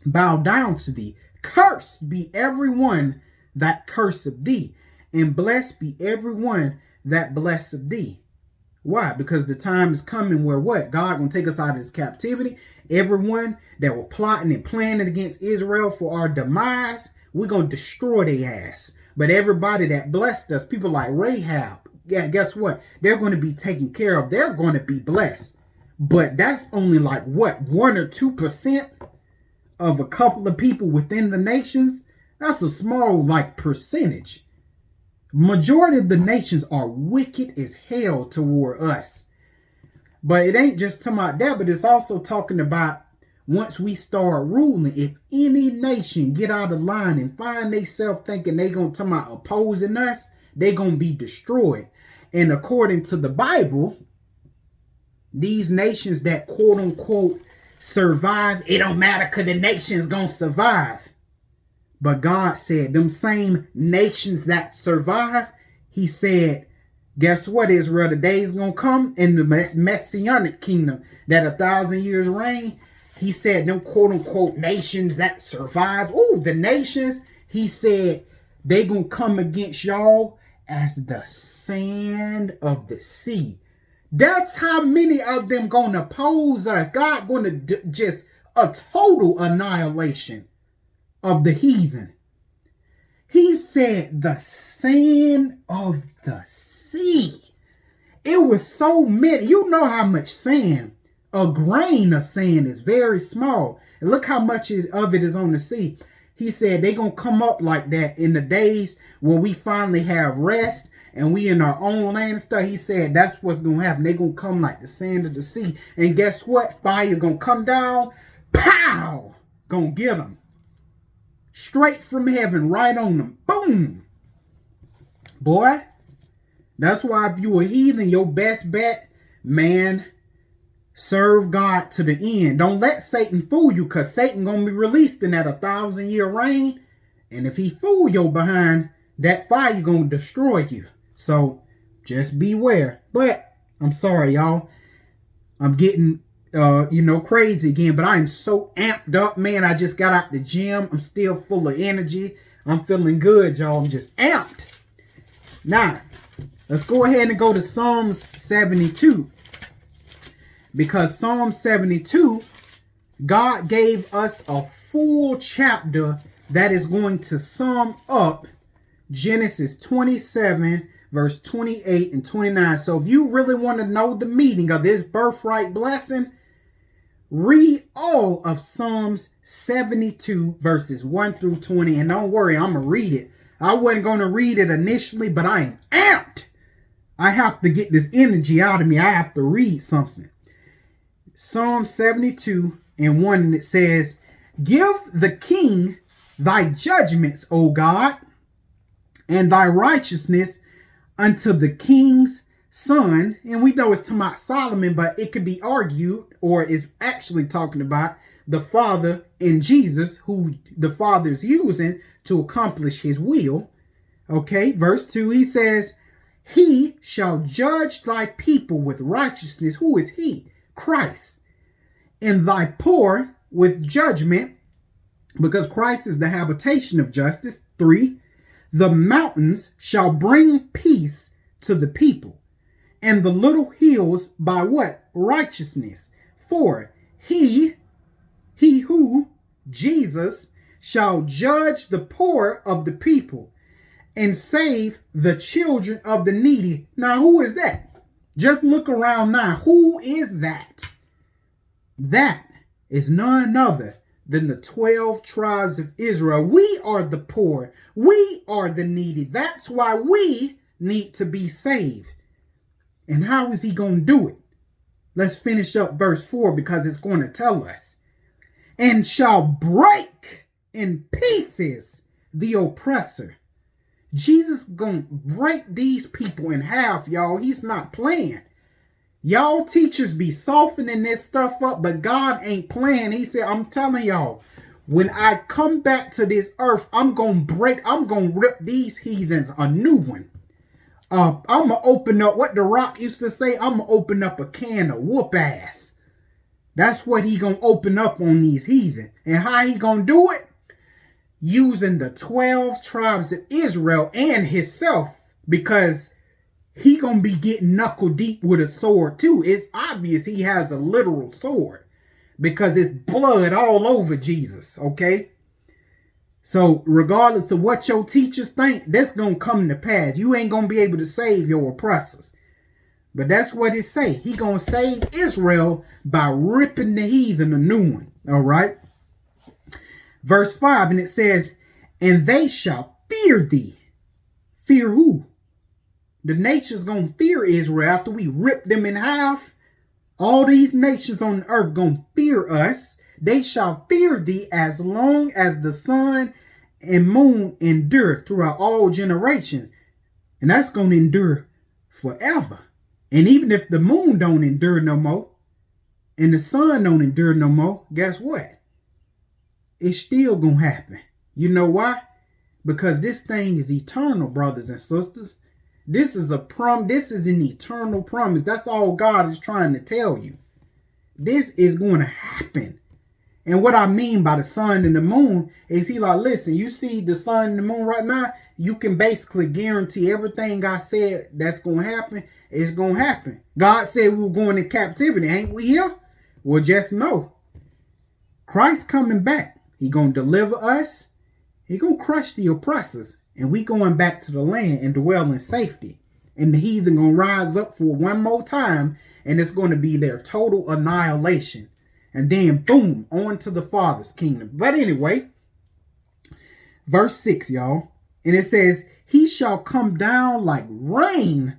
bow down to thee. Cursed be everyone that curseth thee, and blessed be everyone that blesseth thee. Why? Because the time is coming where what? God gonna take us out of this captivity. Everyone that were plotting and planning against Israel for our demise, we're gonna destroy their ass. But everybody that blessed us, people like Rahab, yeah, guess what? They're going to be taken care of. They're going to be blessed. But that's only like what? 1 or 2% of a couple of people within the nations. That's a small like percentage. Majority of the nations are wicked as hell toward us. But it ain't just talking about that, but it's also talking about once we start ruling, if any nation get out of line and find themselves thinking they going to talk about opposing us, they going to be destroyed. And according to the Bible, these nations that quote unquote survive, it don't matter because the nation's going to survive. But God said them same nations that survive, he said, guess what, Israel? The day's going to come in the messianic kingdom that 1,000 years reign. He said them quote unquote nations that survive. Ooh, the nations, he said, they gonna come against y'all as the sand of the sea. That's how many of them gonna oppose us. God gonna just a total annihilation of the heathen. He said the sand of the sea. It was so many. You know how much sand. A grain of sand is very small. And look how much of it is on the sea. He said they're going to come up like that in the days where we finally have rest and we in our own land and stuff. He said that's what's going to happen. They're going to come like the sand of the sea. And guess what? Fire going to come down. Pow! Going to get them. Straight from heaven, right on them. Boom! Boy, that's why if you a heathen, your best bet, man, serve God to the end. Don't let Satan fool you, because Satan going to be released in that 1,000-year reign. And if he fool your behind, that fire going to destroy you. So just beware. But I'm sorry, y'all. I'm getting, crazy again. But I am so amped up, man. I just got out the gym. I'm still full of energy. I'm feeling good, y'all. I'm just amped. Now, let's go ahead and go to Psalms 72. Because Psalm 72, God gave us a full chapter that is going to sum up Genesis 27, verse 28 and 29. So if you really want to know the meaning of this birthright blessing, read all of Psalms 72, verses 1 through 20. And don't worry, I'm going to read it. I wasn't going to read it initially, but I am amped. I have to get this energy out of me. I have to read something. Psalm 72 and 1, it says, give the king thy judgments, O God, and thy righteousness unto the kings. son, and we know it's talking about Solomon, but it could be argued, or is actually talking about the Father in Jesus, who the Father is using to accomplish his will. Okay, verse 2, he says, he shall judge thy people with righteousness. Who is he? Christ. And thy poor with judgment, because Christ is the habitation of justice. 3, the mountains shall bring peace to the people, and the little hills by what? Righteousness. 4, he who, Jesus, shall judge the poor of the people and save the children of the needy. Now, who is that? Just look around now. Who is that? That is none other than the 12 tribes of Israel. We are the poor. We are the needy. That's why we need to be saved. And how is he going to do it? Let's finish up verse 4, because it's going to tell us. And shall break in pieces the oppressor. Jesus going to break these people in half, y'all. He's not playing. Y'all teachers be softening this stuff up, but God ain't playing. He said, I'm telling y'all, when I come back to this earth, I'm going to rip these heathens a new one. I'm going to open up, what The Rock used to say, I'm going to open up a can of whoop ass. That's what he going to open up on these heathen. And how he going to do it? Using the 12 tribes of Israel and himself, because he going to be getting knuckle deep with a sword too. It's obvious he has a literal sword, because it's blood all over Jesus, okay? So regardless of what your teachers think, that's going to come to pass. You ain't going to be able to save your oppressors. But that's what it say. He going to save Israel by ripping the heathen a new one, all right? Verse 5, and it says, and they shall fear thee. Fear who? The nations going to fear Israel after we rip them in half. All these nations on the earth going to fear us. They shall fear thee as long as the sun and moon endure throughout all generations. And that's going to endure forever. And even if the moon don't endure no more, and the sun don't endure no more, guess what? It's still going to happen. You know why? Because this thing is eternal, brothers and sisters. This is an eternal promise. That's all God is trying to tell you. This is going to happen. And what I mean by the sun and the moon is he like, listen, you see the sun and the moon right now, you can basically guarantee everything I said that's going to happen is going to happen. God said we were going in captivity. Ain't we here? Well, just know, Christ coming back. He going to deliver us. He going to crush the oppressors. And we going back to the land and dwell in safety. And the heathen going to rise up for one more time. And it's going to be their total annihilation. And then, boom, on to the Father's kingdom. But anyway, verse 6, y'all. And it says, he shall come down like rain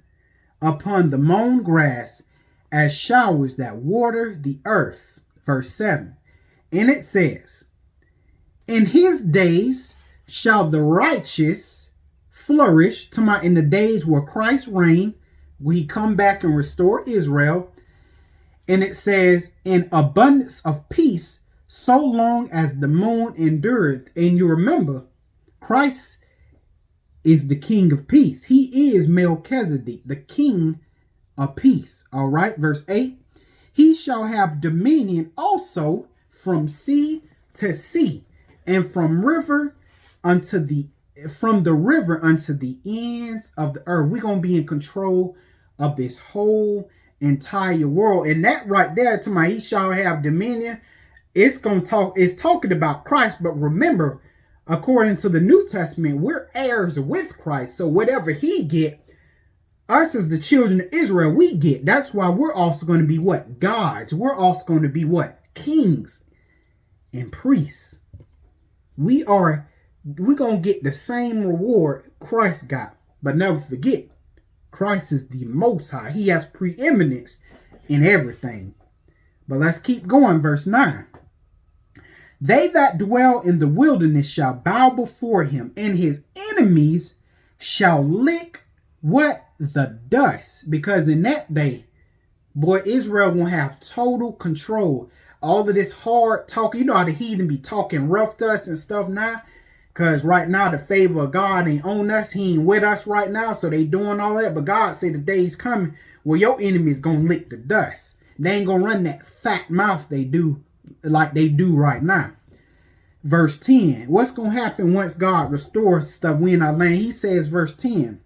upon the mown grass, as showers that water the earth. Verse 7. And it says, in his days shall the righteous flourish. In the days where Christ reigned, where he come back and restore Israel. And it says, in abundance of peace, so long as the moon endured. And you remember, Christ is the King of peace. He is Melchizedek, the King of peace. All right, verse 8. He shall have dominion also from sea to sea, and from the river unto the ends of the earth. We're going to be in control of this whole entire world. And that right there, to my he shall have dominion, it's talking about Christ. But remember, according to the New Testament, we're heirs with Christ. So whatever he get, us as the children of Israel, we get. That's why we're also going to be what? Gods. We're also going to be what? Kings and priests. We're going to get the same reward Christ got. But never forget, Christ is the Most High. He has preeminence in everything. But let's keep going. Verse 9. They that dwell in the wilderness shall bow before him, and his enemies shall lick what? the dust. Because in that day, boy, Israel won't have total control. All of this hard talk, you know how the heathen be talking rough to us and stuff now? Because right now the favor of God ain't on us. He ain't with us right now. So they doing all that. But God said the day's coming where your enemies going to lick the dust. They ain't going to run that fat mouth they do like they do right now. Verse 10. What's going to happen once God restores stuff we in our land? He says, verse 10.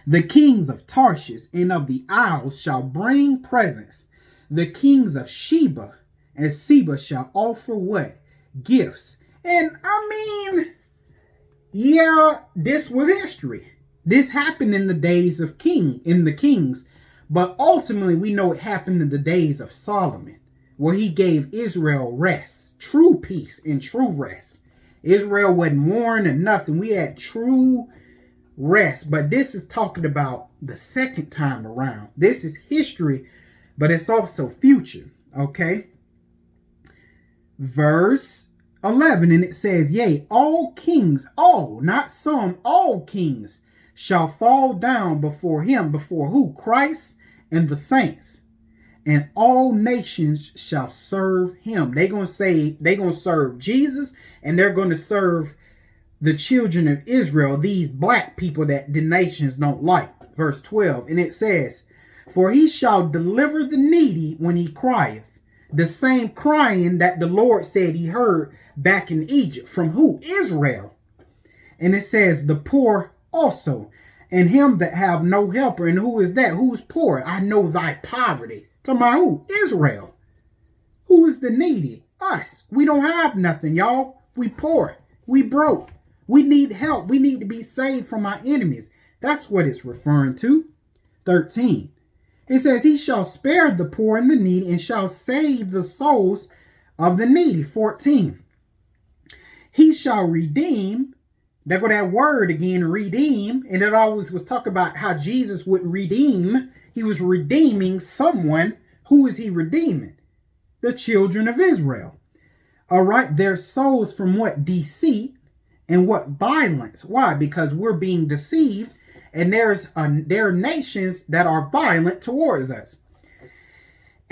The kings of Tarshish and of the isles shall bring presents. The kings of Sheba and Seba shall offer what? Gifts. And I mean, yeah, this was history. This happened in the days of the kings. But ultimately, we know it happened in the days of Solomon, where he gave Israel rest, true peace and true rest. Israel wasn't worn or nothing. We had true rest. But this is talking about the second time around. This is history, but it's also future. Okay. Verse 11, and it says, yea, all kings, all, not some, all kings shall fall down before him. Before who? Christ and the saints. And all nations shall serve him. They're going to serve Jesus, and they're going to serve the children of Israel, these black people that the nations don't like. Verse 12, and it says, for he shall deliver the needy when he crieth. The same crying that the Lord said he heard back in Egypt. From who? Israel. And it says, the poor also, and him that have no helper. And who is that? Who's poor? I know thy poverty. Talking about who? Israel. Who is the needy? Us. We don't have nothing, y'all. We poor. We broke. We need help. We need to be saved from our enemies. That's what it's referring to. 13. It says, he shall spare the poor and the needy, and shall save the souls of the needy. 14. He shall redeem. There go that word again, redeem. And it always was talking about how Jesus would redeem. He was redeeming someone. Who is he redeeming? The children of Israel. All right. Their souls from what? Deceit and what? Violence. Why? Because we're being deceived. And there are nations that are violent towards us.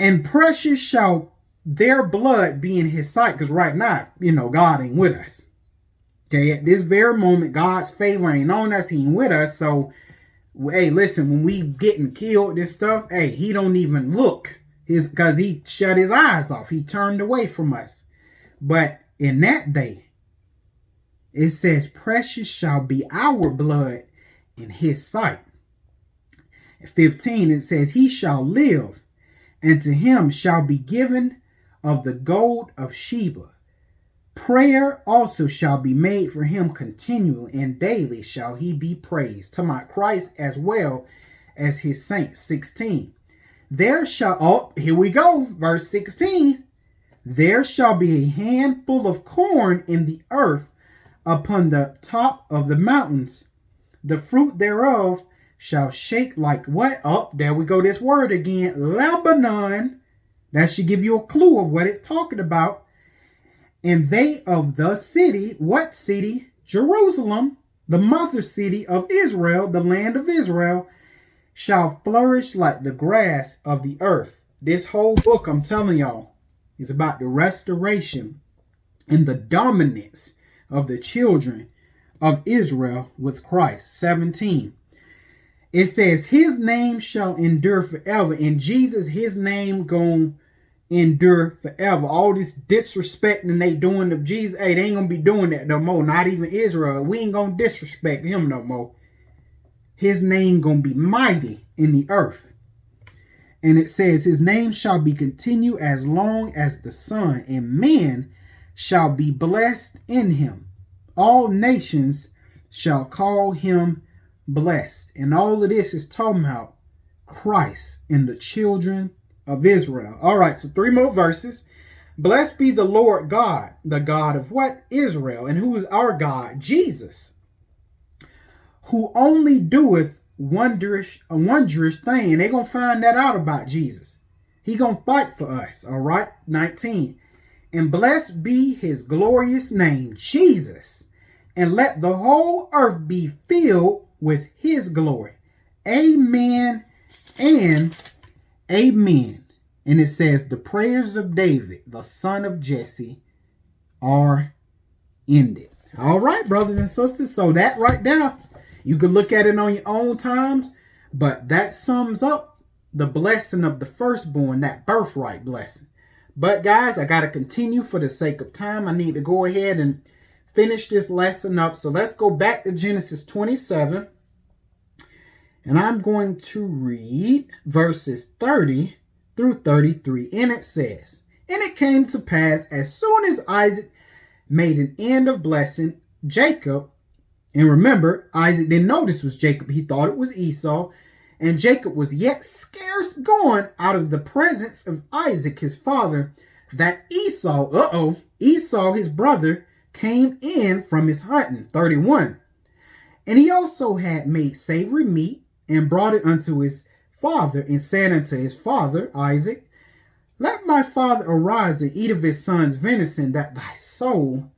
And precious shall their blood be in his sight. Because right now, God ain't with us. Okay, at this very moment, God's favor ain't on us. He ain't with us. So, hey, listen, when we getting killed, this stuff, hey, he don't even look. Because he shut his eyes off. He turned away from us. But in that day, it says, precious shall be our blood in his sight. 15, it says, he shall live, and to him shall be given of the gold of Sheba. Prayer also shall be made for him continually, and daily shall he be praised. To my Christ as well as his saints. 16. There shall, here we go, verse 16. There shall be a handful of corn in the earth upon the top of the mountains. The fruit thereof shall shake like what? Oh, there we go. This word again. Lebanon. That should give you a clue of what it's talking about. And they of the city, what city? Jerusalem, the mother city of Israel, the land of Israel, shall flourish like the grass of the earth. This whole book, I'm telling y'all, is about the restoration and the dominance of the children of Israel with Christ. 17. It says, his name shall endure forever. And Jesus, his name gonna endure forever. All this disrespecting they doing of Jesus, hey, they ain't gonna be doing that no more. Not even Israel. We ain't gonna disrespect him no more. His name gonna be mighty in the earth. And it says, his name shall be continued as long as the sun, and men shall be blessed in him. All nations shall call him blessed. And all of this is talking about Christ and the children of Israel. All right, so 3 more verses. Blessed be the Lord God, the God of what? Israel. And who is our God? Jesus, who only doeth a wondrous thing. And they're going to find that out about Jesus. He going to fight for us. All right, 19. And blessed be his glorious name, Jesus. And let the whole earth be filled with his glory. Amen and amen. And it says, the prayers of David, the son of Jesse, are ended. All right, brothers and sisters. So that right there, you could look at it on your own times, but that sums up the blessing of the firstborn, that birthright blessing. But guys, I got to continue for the sake of time. I need to go ahead and finish this lesson up. So let's go back to Genesis 27. And I'm going to read verses 30 through 33. And it says, and it came to pass as soon as Isaac made an end of blessing Jacob. And remember, Isaac didn't know this was Jacob. He thought it was Esau. And Jacob was yet scarce gone out of the presence of Isaac, his father, that Esau, his brother, came in from his hunting. 31. And he also had made savory meat and brought it unto his father, and said unto his father, Isaac, let my father arise and eat of his son's venison, that thy soul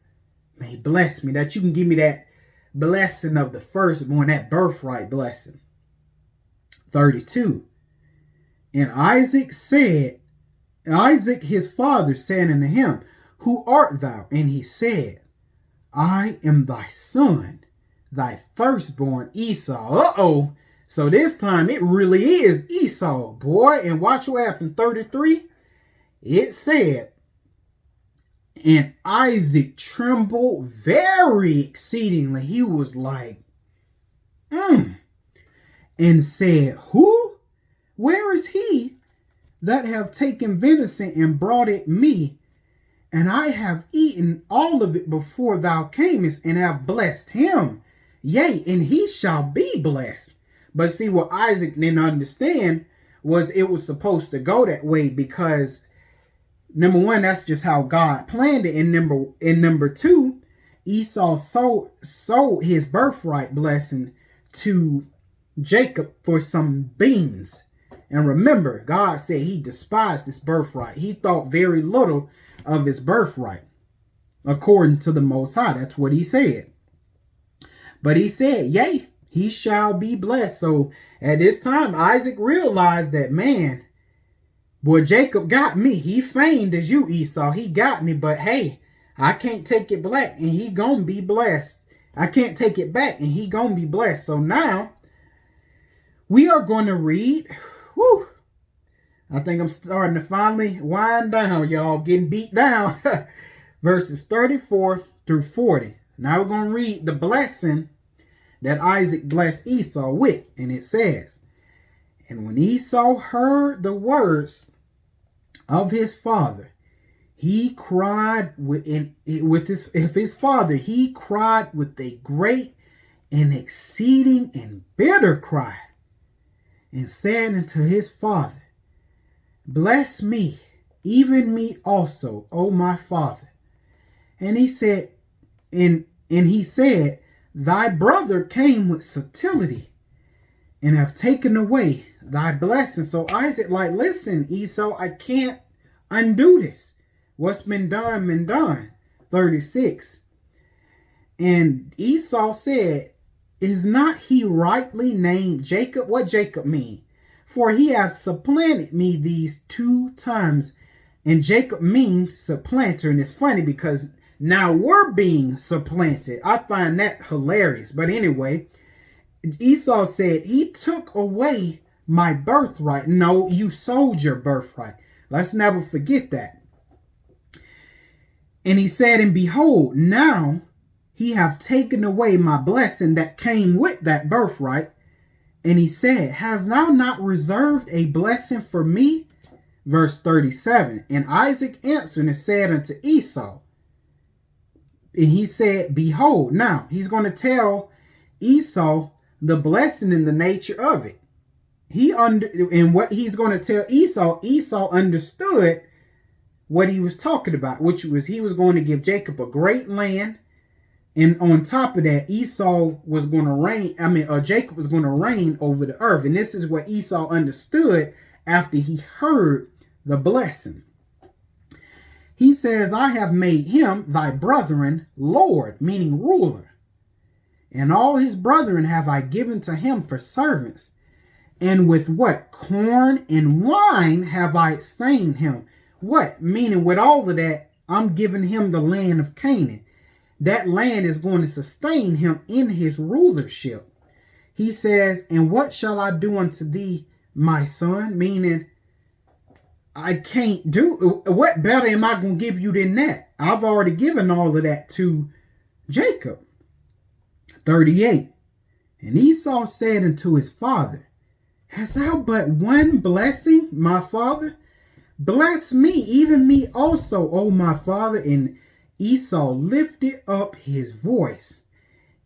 may bless me, that you can give me that blessing of the firstborn, that birthright blessing. 32. And Isaac his father said unto him, who art thou? And he said, I am thy son, thy firstborn Esau. So this time it really is Esau, boy. And watch what happened. 33. It said, and Isaac trembled very exceedingly. He was like, and said, who? Where is he that have taken venison and brought it me? And I have eaten all of it before thou camest, and have blessed him. Yea, and he shall be blessed. But see, what Isaac didn't understand was it was supposed to go that way, because number one, that's just how God planned it. And number two, Esau sold his birthright blessing to Jacob for some beans. And remember, God said he despised his birthright. He thought very little of his birthright, according to the Most High. That's what he said. But he said, yea, he shall be blessed. So at this time, Isaac realized that, man, boy, Jacob got me. He feigned as you, Esau. He got me, but hey, I can't take it back, and he gonna be blessed. I can't take it back, and he gonna be blessed. So now we are going to read. I think I'm starting to finally wind down, y'all. Getting beat down. Verses 34 through 40. Now we're going to read the blessing that Isaac blessed Esau with. And it says, and when Esau heard the words of his father, he cried his father. He cried with a great and exceeding and bitter cry, and said unto his father, bless me, even me also, O my father. And he said, thy brother came with subtlety, and have taken away thy blessing. So Isaac, like, listen, Esau, I can't undo this. What's been done. 36. And Esau said, is not he rightly named Jacob? What Jacob mean? For he hath supplanted me these 2 times. And Jacob means supplanter. And it's funny because now we're being supplanted. I find that hilarious. But anyway, Esau said, he took away my birthright. No, you sold your birthright. Let's never forget that. And he said, and behold, now he have taken away my blessing that came with that birthright. And he said, hast thou not reserved a blessing for me? Verse 37. And Isaac answered and said unto Esau, and he said, behold. Now he's going to tell Esau the blessing and the nature of it. And what he's going to tell Esau understood what he was talking about, which was he was going to give Jacob a great land. And on top of that, Jacob was going to reign over the earth. And this is what Esau understood after he heard the blessing. He says, I have made him thy brethren Lord, meaning ruler. And all his brethren have I given to him for servants. And with what? Corn and wine have I sustained him. What? Meaning with all of that, I'm giving him the land of Canaan. That land is going to sustain him in his rulership. He says, and what shall I do unto thee, my son? Meaning, I can't do, what better am I going to give you than that? I've already given all of that to Jacob. 38. And Esau said unto his father, hast thou but one blessing, my father? Bless me, even me also, O my father. And Esau lifted up his voice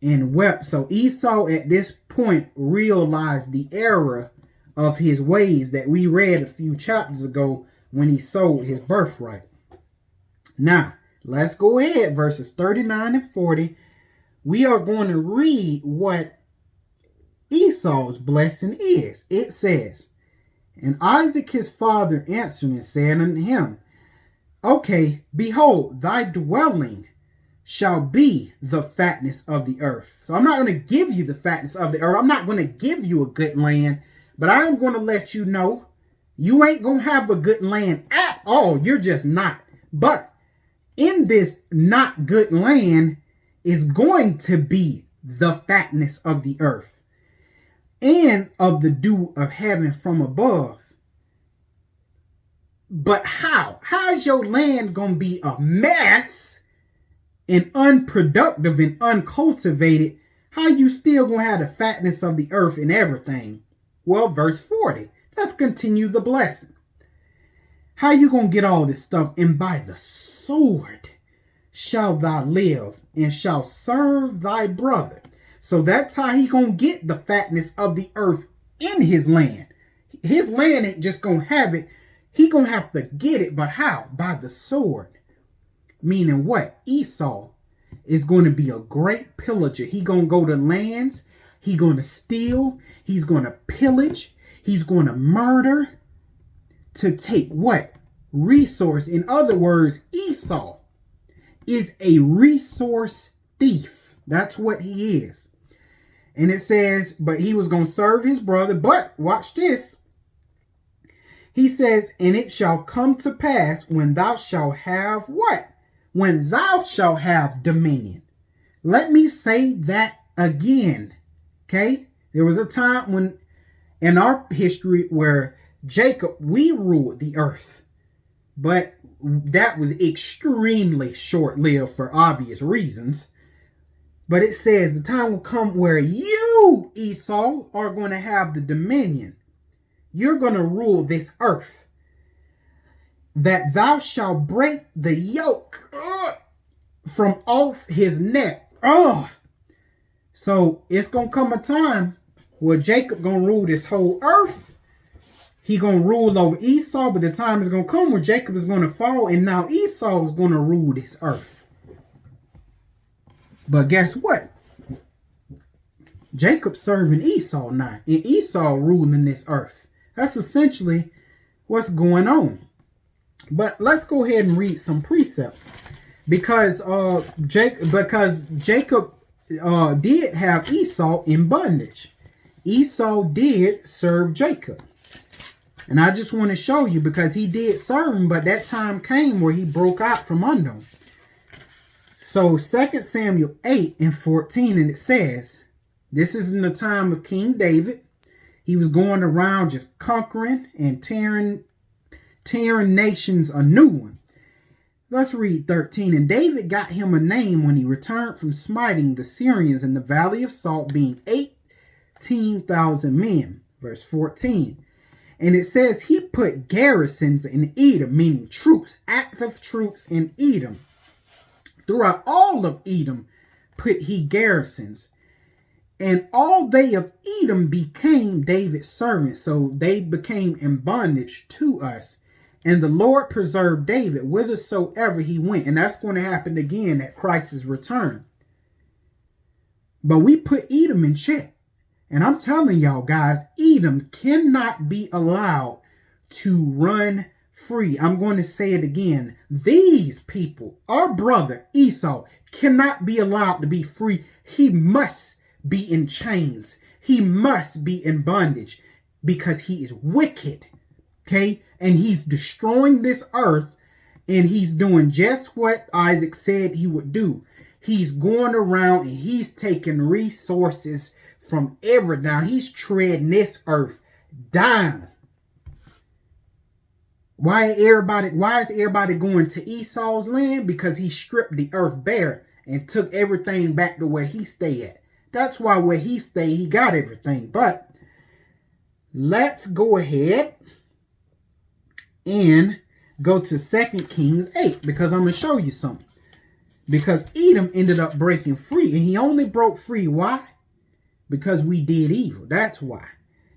and wept. So Esau at this point realized the error of his ways that we read a few chapters ago when he sold his birthright. Now, let's go ahead. Verses 39 and 40. We are going to read what Esau's blessing is. It says, and Isaac his father answered and said unto him, okay, behold, thy dwelling shall be the fatness of the earth. So I'm not going to give you the fatness of the earth. I'm not going to give you a good land, but I am going to let you know you ain't going to have a good land at all. You're just not. But in this not good land is going to be the fatness of the earth and of the dew of heaven from above. But how? How is your land going to be a mess and unproductive and uncultivated? How you still going to have the fatness of the earth and everything? Well, verse 40. Let's continue the blessing. How you going to get all this stuff? And by the sword shall thou live and shall serve thy brother. So that's how he going to get the fatness of the earth in his land. His land ain't just going to have it. He going to have to get it. But how? By the sword. Meaning what? Esau is going to be a great pillager. He going to go to lands. He going to steal. He's going to pillage. He's going to murder to take what? Resource. In other words, Esau is a resource thief. That's what he is. And it says, but he was going to serve his brother. But watch this. He says, and it shall come to pass when thou shalt have what? When thou shalt have dominion. Let me say that again. Okay? There was a time when in our history where Jacob, we ruled the earth. But that was extremely short-lived for obvious reasons. But it says the time will come where you, Esau, are going to have the dominion. You're going to rule this earth. That thou shalt break the yoke from off his neck. So it's going to come a time where Jacob going to rule this whole earth. He going to rule over Esau, but the time is going to come where Jacob is going to fall, and now Esau is going to rule this earth. But guess what? Jacob serving Esau now, and Esau ruling this earth. That's essentially what's going on. But let's go ahead and read some precepts, because Jacob did have Esau in bondage. Esau did serve Jacob. And I just want to show you, because he did serve him, but that time came where he broke out from under him. So 2 Samuel 8 and 14, and it says, this is in the time of King David. He was going around just conquering and tearing nations a new one. Let's read 13. And David got him a name when he returned from smiting the Syrians in the Valley of Salt, being 18,000 men. Verse 14. And it says he put garrisons in Edom, meaning troops, active troops in Edom. Throughout all of Edom put he garrisons. And all they of Edom became David's servants. So they became in bondage to us. And the Lord preserved David whithersoever he went. And that's going to happen again at Christ's return. But we put Edom in check. And I'm telling y'all guys, Edom cannot be allowed to run free. I'm going to say it again. These people, our brother Esau, cannot be allowed to be free. He must be in chains. He must be in bondage. because he is wicked. Okay? And he's destroying this earth, and he's doing just what Isaac said he would do. He's going around and he's taking resources from now. He's treading this earth down. Why is everybody going to Esau's land? Because he stripped the earth bare and took everything back to where he stayed at. That's why where he stayed, he got everything. But let's go ahead and go to 2 Kings 8, because I'm going to show you something. Because Edom ended up breaking free, and he only broke free. Why? Because we did evil. That's why.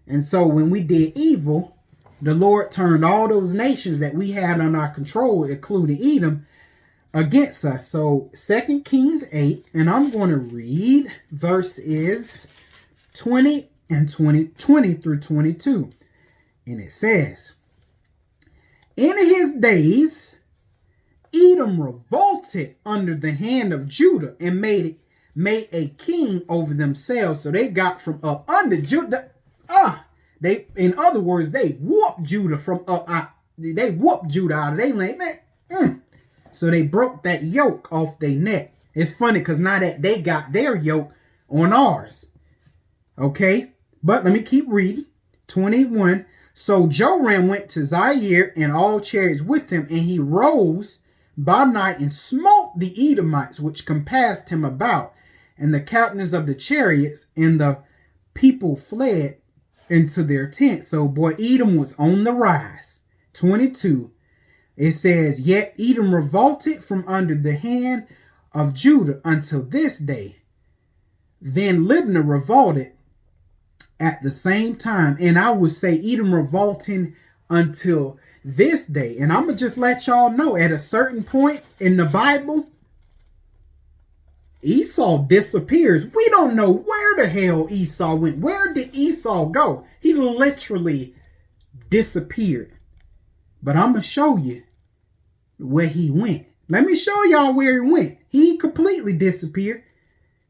And so when we did evil, the Lord turned all those nations that we had under our control, including Edom, against us. So 2 Kings 8, and I'm going to read verses 20 through 22. And it says, in his days, Edom revolted under the hand of Judah and made a king over themselves. So they got from up under Judah. In other words, they whooped Judah they whooped Judah out of their land. Man. So they broke that yoke off their neck. It's funny because now that they got their yoke on ours. Okay. But let me keep reading. 21. So Joram went to Zaire and all chariots with him, and he rose by night and smote the Edomites, which compassed him about, and the captains of the chariots, and the people fled into their tents. So boy, Edom was on the rise. 22. It says, yet Edom revolted from under the hand of Judah until this day. Then Libnah revolted at the same time. And I would say Edom revolting until this day. And I'm going to just let y'all know, at a certain point in the Bible, Esau disappears. We don't know where the hell Esau went. Where did Esau go? He literally disappeared. But I'm going to show you where he went. Let me show y'all where he went. He completely disappeared.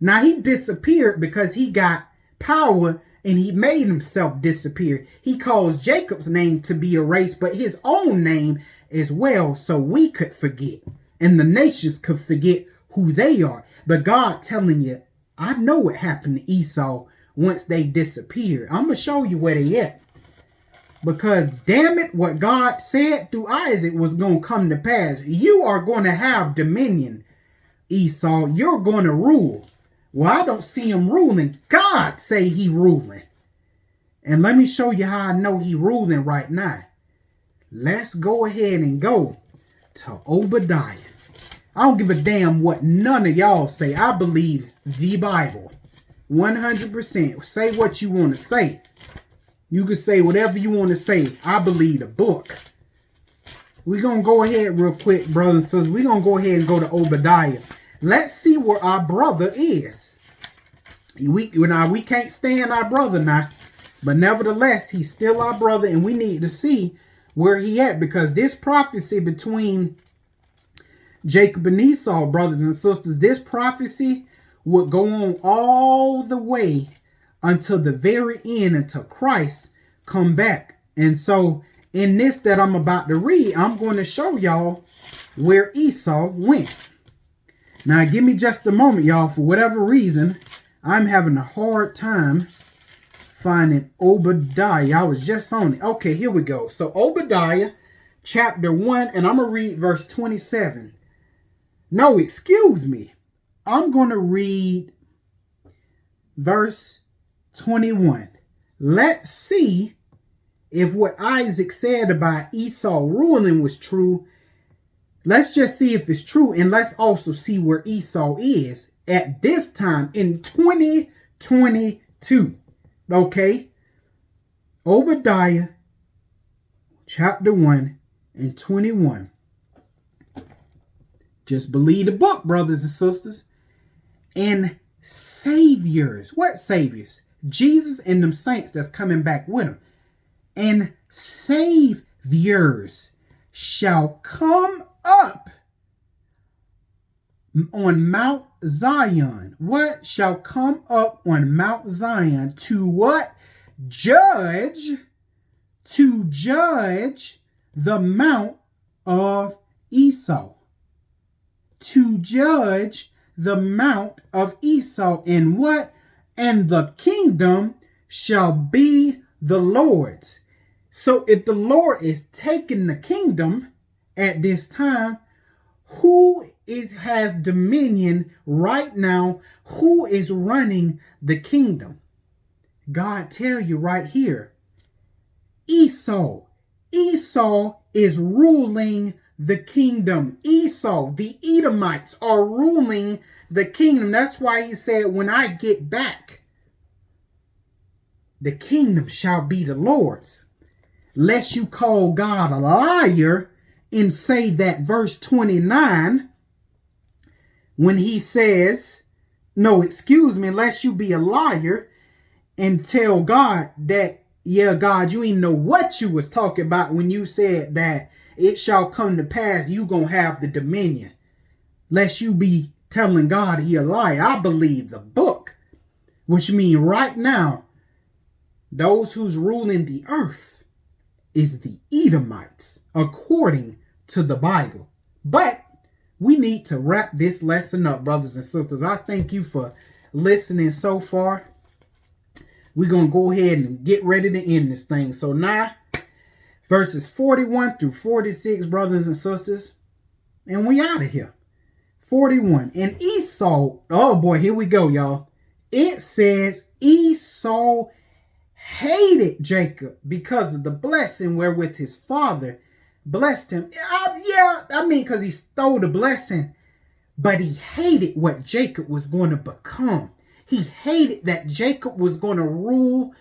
Now, he disappeared because he got power and he made himself disappear. He caused Jacob's name to be erased, but his own name as well, so we could forget. And the nations could forget who they are. But God telling you, I know what happened to Esau once they disappeared. I'm going to show you where they at. Because damn it, what God said through Isaac was going to come to pass. You are going to have dominion, Esau. You're going to rule. Well, I don't see him ruling. God say he ruling. And let me show you how I know he ruling right now. Let's go ahead and go to Obadiah. I don't give a damn what none of y'all say. I believe the Bible. 100%. Say what you want to say. You can say whatever you want to say. I believe the book. We're going to go ahead real quick, brothers and sisters. We're going to go ahead and go to Obadiah. Let's see where our brother is. We can't stand our brother now. But nevertheless, he's still our brother. And we need to see where he at. Because this prophecy between Jacob and Esau, brothers and sisters, this prophecy would go on all the way until the very end, until Christ come back. And so in this that I'm about to read, I'm going to show y'all where Esau went. Now, give me just a moment, y'all. For whatever reason, I'm having a hard time finding Obadiah. I was just on it. Okay, here we go. So Obadiah chapter 1, and I'm going to read verse 27. No, excuse me. I'm going to read verse 21. Let's see if what Isaac said about Esau ruling was true. Let's just see if it's true, and let's also see where Esau is at this time in 2022. Okay? Obadiah chapter 1 and 21. Just believe the book, brothers and sisters. And saviors. What saviors? Jesus and them saints that's coming back with him. And saviors shall come up on Mount Zion. What shall come up on Mount Zion? To what? judge, to judge the mount of Esau. To judge the mount of Esau. And what? And the kingdom shall be the Lord's. So if the Lord is taking the kingdom at this time, who has dominion right now? Who is running the kingdom? God tell you right here, Esau. Esau is ruling the kingdom. Esau, the Edomites, are ruling the kingdom. That's why he said, when I get back, the kingdom shall be the Lord's. Lest you call God a liar and say that verse 29, when he says, lest you be a liar and tell God that, yeah, God, you ain't know what you was talking about when you said that it shall come to pass you gonna have the dominion. Lest you be telling God he a liar. I believe the book, which means right now, those who's ruling the earth is the Edomites, according to the Bible. But we need to wrap this lesson up, brothers and sisters. I thank you for listening so far. We're going to go ahead and get ready to end this thing. So now, verses 41 through 46, brothers and sisters, and we out of here. 41. And Esau, oh boy, here we go, y'all. It says Esau hated Jacob because of the blessing wherewith his father blessed him. Because he stole the blessing, but he hated what Jacob was going to become. He hated that Jacob was going to rule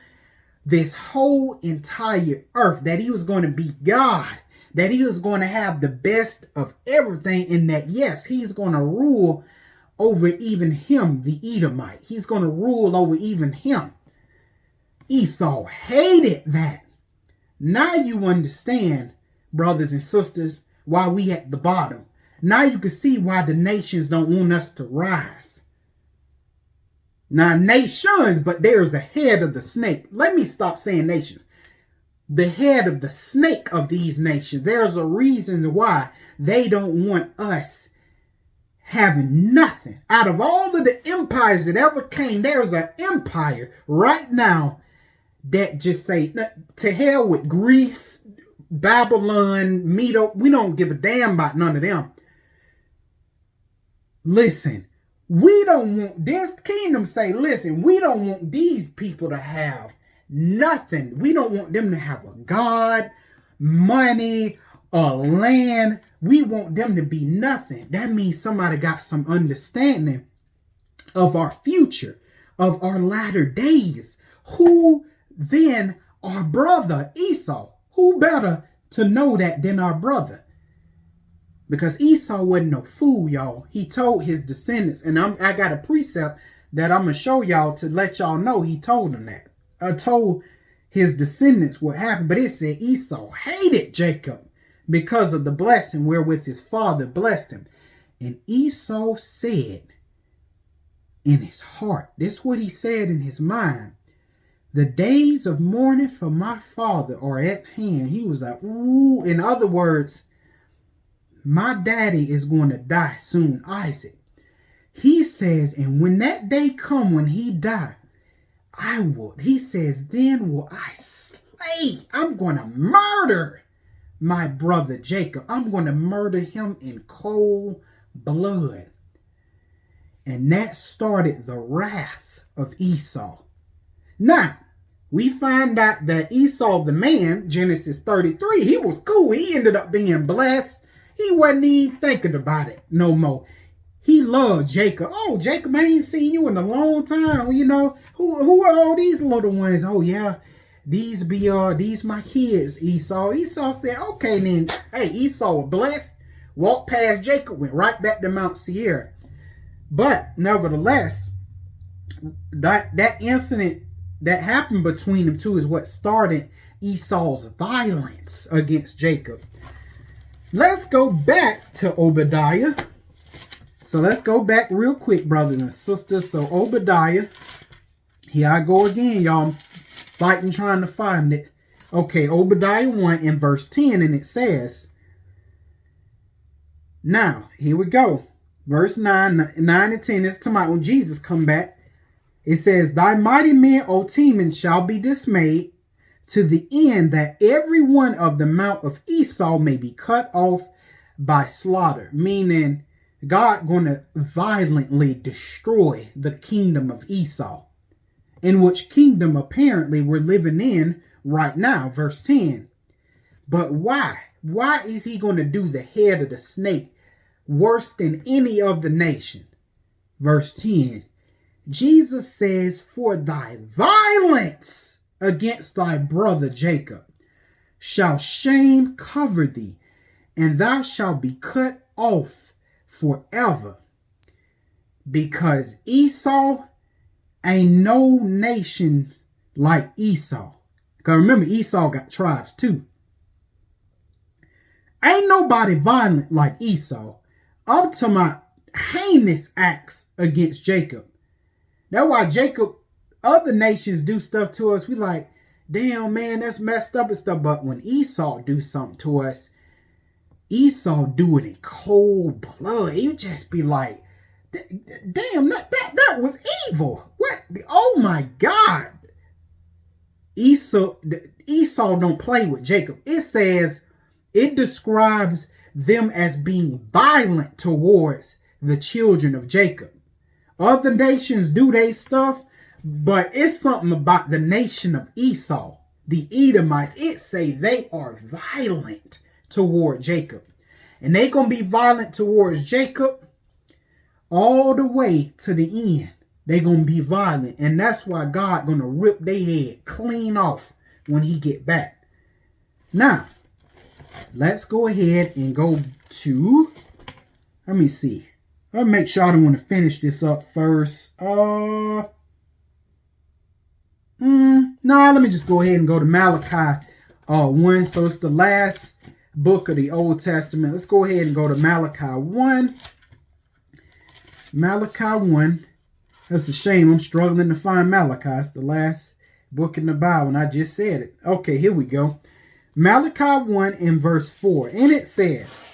this whole entire earth, that he was going to be God, that he was going to have the best of everything, and that, yes, he's going to rule over even him, the Edomite. He's going to rule over even him. Esau hated that. Now you understand, brothers and sisters, why we at the bottom. Now you can see why the nations don't want us to rise. Now nations, but there's a head of the snake. Let me stop saying nations. The head of the snake of these nations. There's a reason why they don't want us having nothing. Out of all of the empires that ever came, there's an empire right now that just say, to hell with Greece, Babylon, Medo. We don't give a damn about none of them. Listen, we don't want this kingdom say, listen, we don't want these people to have nothing. We don't want them to have a God, money, a land. We want them to be nothing. That means somebody got some understanding of our future, of our latter days. Who then our brother Esau? Who better to know that than our brother? Because Esau wasn't no fool, y'all. He told his descendants, and I got a precept that I'm going to show y'all to let y'all know he told them that. I told his descendants what happened, but it said Esau hated Jacob because of the blessing wherewith his father blessed him. And Esau said in his heart, this is what he said in his mind, the days of mourning for my father are at hand. He was like, ooh, in other words, my daddy is going to die soon, Isaac. He says, and when that day come when he die, he says, then will I slay. I'm going to murder my brother Jacob. I'm going to murder him in cold blood. And that started the wrath of Esau. Now, we find out that Esau, the man, Genesis 33, he was cool. He ended up being blessed. He wasn't even thinking about it no more. He loved Jacob. Oh, Jacob, I ain't seen you in a long time. You know, who are all these little ones? Oh, yeah, these my kids, Esau. Esau said, okay, then, hey, Esau was blessed. Walked past Jacob, went right back to Mount Seir. But nevertheless, that incident that happened between them two is what started Esau's violence against Jacob. Let's go back to Obadiah. So let's go back real quick, brothers and sisters. So Obadiah, here I go again, y'all. fighting, trying to find it. Okay, Obadiah 1 in verse 10, and it says, now, here we go. Verse 9 and 10 is tomorrow when Jesus come back. It says, thy mighty men, O Teman, shall be dismayed, to the end that every one of the mount of Esau may be cut off by slaughter. Meaning, God going to violently destroy the kingdom of Esau, in which kingdom apparently we're living in right now. Verse 10. But why? Why is he going to do the head of the snake worse than any of the nation? Verse 10. Jesus says, for thy violence against thy brother Jacob shall shame cover thee, and thou shalt be cut off forever. Because Esau ain't no nation like Esau. Because remember, Esau got tribes too. Ain't nobody violent like Esau. Up to my heinous acts against Jacob. That's why Jacob, other nations do stuff to us. We like, damn, man, that's messed up and stuff. But when Esau do something to us, Esau do it in cold blood. You just be like, damn, that was evil. What? Oh my God. Esau don't play with Jacob. It says, it describes them as being violent towards the children of Jacob. Other nations do they stuff, but it's something about the nation of Esau, the Edomites. It say they are violent toward Jacob. And they going to be violent towards Jacob all the way to the end. They going to be violent. And that's why God going to rip their head clean off when he get back. Now, let's go ahead and go to, let me see. I'll make sure I don't want to finish this up first. No, let me just go ahead and go to Malachi 1. So it's the last book of the Old Testament. Let's go ahead and go to Malachi 1. Malachi 1. That's a shame. I'm struggling to find Malachi. It's the last book in the Bible, and I just said it. Okay, here we go. Malachi 1 in verse 4. And it says,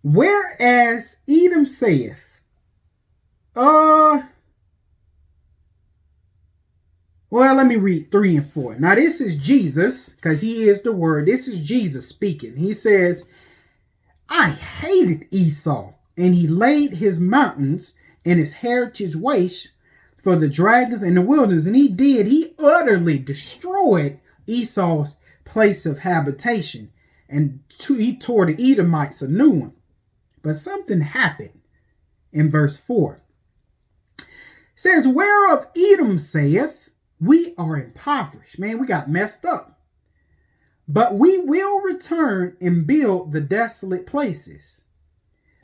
whereas Edom saith, well, let me read 3 and 4. Now, this is Jesus, because he is the word. This is Jesus speaking. He says, I hated Esau, and he laid his mountains and his heritage waste for the dragons in the wilderness. And he utterly destroyed Esau's place of habitation. And he tore the Edomites a new one. But something happened in verse 4. It says, whereof Edom saith, we are impoverished. Man, we got messed up. But we will return and build the desolate places.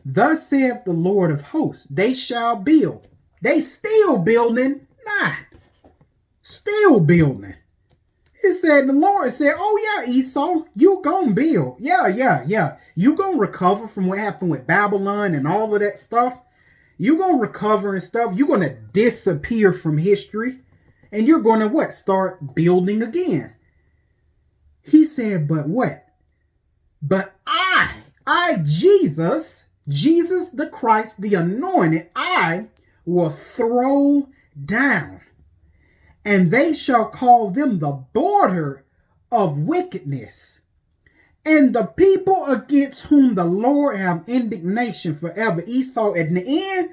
Thus saith the Lord of hosts, they shall build. They still building. Nah. Still building. It said, the Lord said, oh yeah, Esau, you gonna build. Yeah. You gonna recover from what happened with Babylon and all of that stuff. You gonna recover and stuff. You're gonna disappear from history. And you're gonna what? Start building again. He said, but what? But I, Jesus the Christ, the anointed, I will throw down. And they shall call them the border of wickedness, and the people against whom the Lord have indignation forever. Esau, at the end,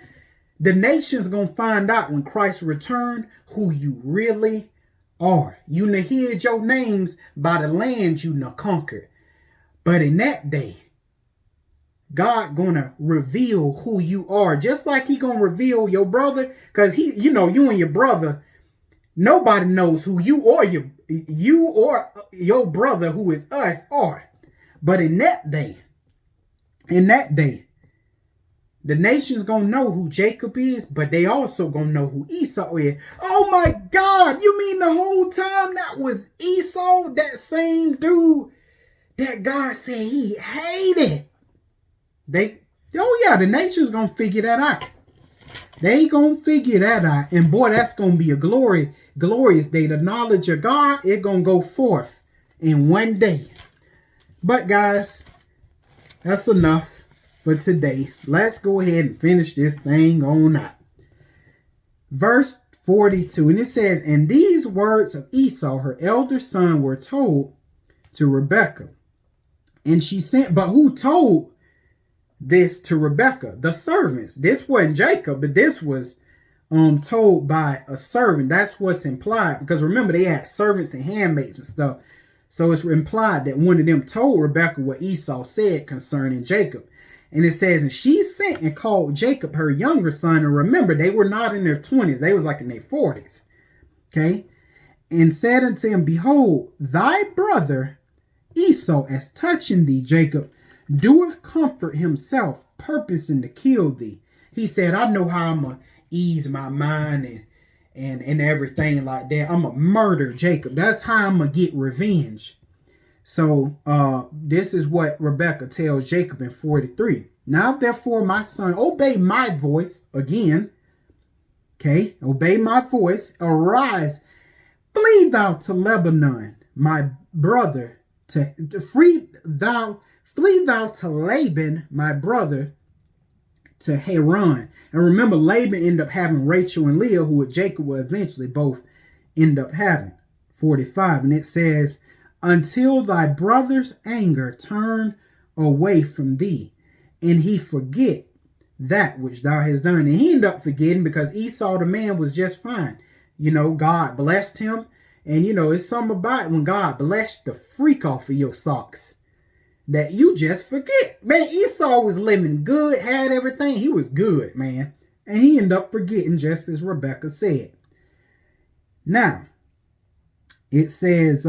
the nation's going to find out when Christ returned who you really are. You done hid your names by the land you done conquered. But in that day, God going to reveal who you are. Just like he going to reveal your brother. Because you and your brother, nobody knows who you or your brother, who is us, are. But in that day, the nation's going to know who Jacob is, but they also going to know who Esau is. Oh my God, you mean the whole time that was Esau, that same dude that God said he hated? The nation's going to figure that out. They gonna figure that out. And boy, that's gonna be a glorious day. The knowledge of God, it gonna go forth in one day. But guys, that's enough for today. Let's go ahead and finish this thing on out. Verse 42, and it says, and these words of Esau, her elder son, were told to Rebekah. And she sent, but who told this to Rebekah? The servants. This wasn't Jacob, but this was told by a servant. That's what's implied, because remember, they had servants and handmaids and stuff. So it's implied that one of them told Rebekah what Esau said concerning Jacob. And it says, and she sent and called Jacob, her younger son. And remember, they were not in their 20s. They was like in their 40s. Okay. And said unto him, behold, thy brother Esau, as touching thee, Jacob, doeth comfort himself, purposing to kill thee. He said, I know how I'm going to ease my mind and everything like that. I'm going to murder Jacob. That's how I'm going to get revenge. So this is what Rebekah tells Jacob in 43. Now, therefore, my son, obey my voice again. Okay, obey my voice. Arise, flee thou to Lebanon, my brother, flee thou to Laban, my brother, to Haran. And remember, Laban ended up having Rachel and Leah, who Jacob will eventually both end up having. 45, and it says, until thy brother's anger turn away from thee, and he forget that which thou hast done. And he ended up forgetting, because Esau the man was just fine. You know, God blessed him. And you know, it's something about when God blessed the freak off of your socks that you just forget. Man, Esau was living good, had everything. He was good, man. And he ended up forgetting, just as Rebekah said. Now, it says,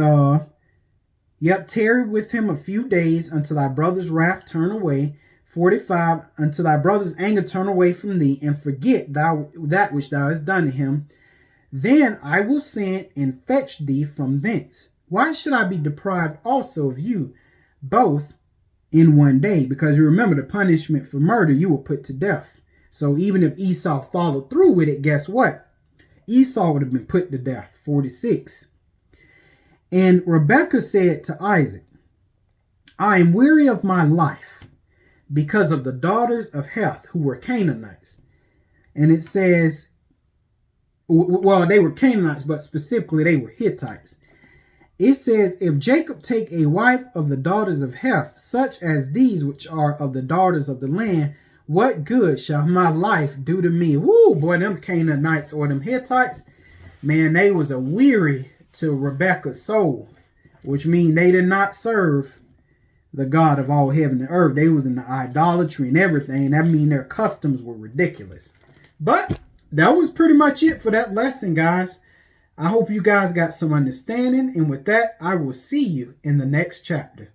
tarry with him a few days until thy brother's wrath turn away. 45, until thy brother's anger turn away from thee, and forget thou that which thou hast done to him. Then I will send and fetch thee from thence. Why should I be deprived also of you both in one day? Because you remember, the punishment for murder, you were put to death. So even if Esau followed through with it, guess what? Esau would have been put to death. 46. And Rebekah said to Isaac, I am weary of my life because of the daughters of Heth, who were Canaanites. And it says, well, they were Canaanites, but specifically they were Hittites. It says, if Jacob take a wife of the daughters of Heth, such as these which are of the daughters of the land, what good shall my life do to me? Woo, boy, them Canaanites or them Hittites, man, they was a weary to Rebekah's soul, which means they did not serve the God of all heaven and earth. They was in the idolatry and everything. That means their customs were ridiculous. But that was pretty much it for that lesson, guys. I hope you guys got some understanding. And with that, I will see you in the next chapter.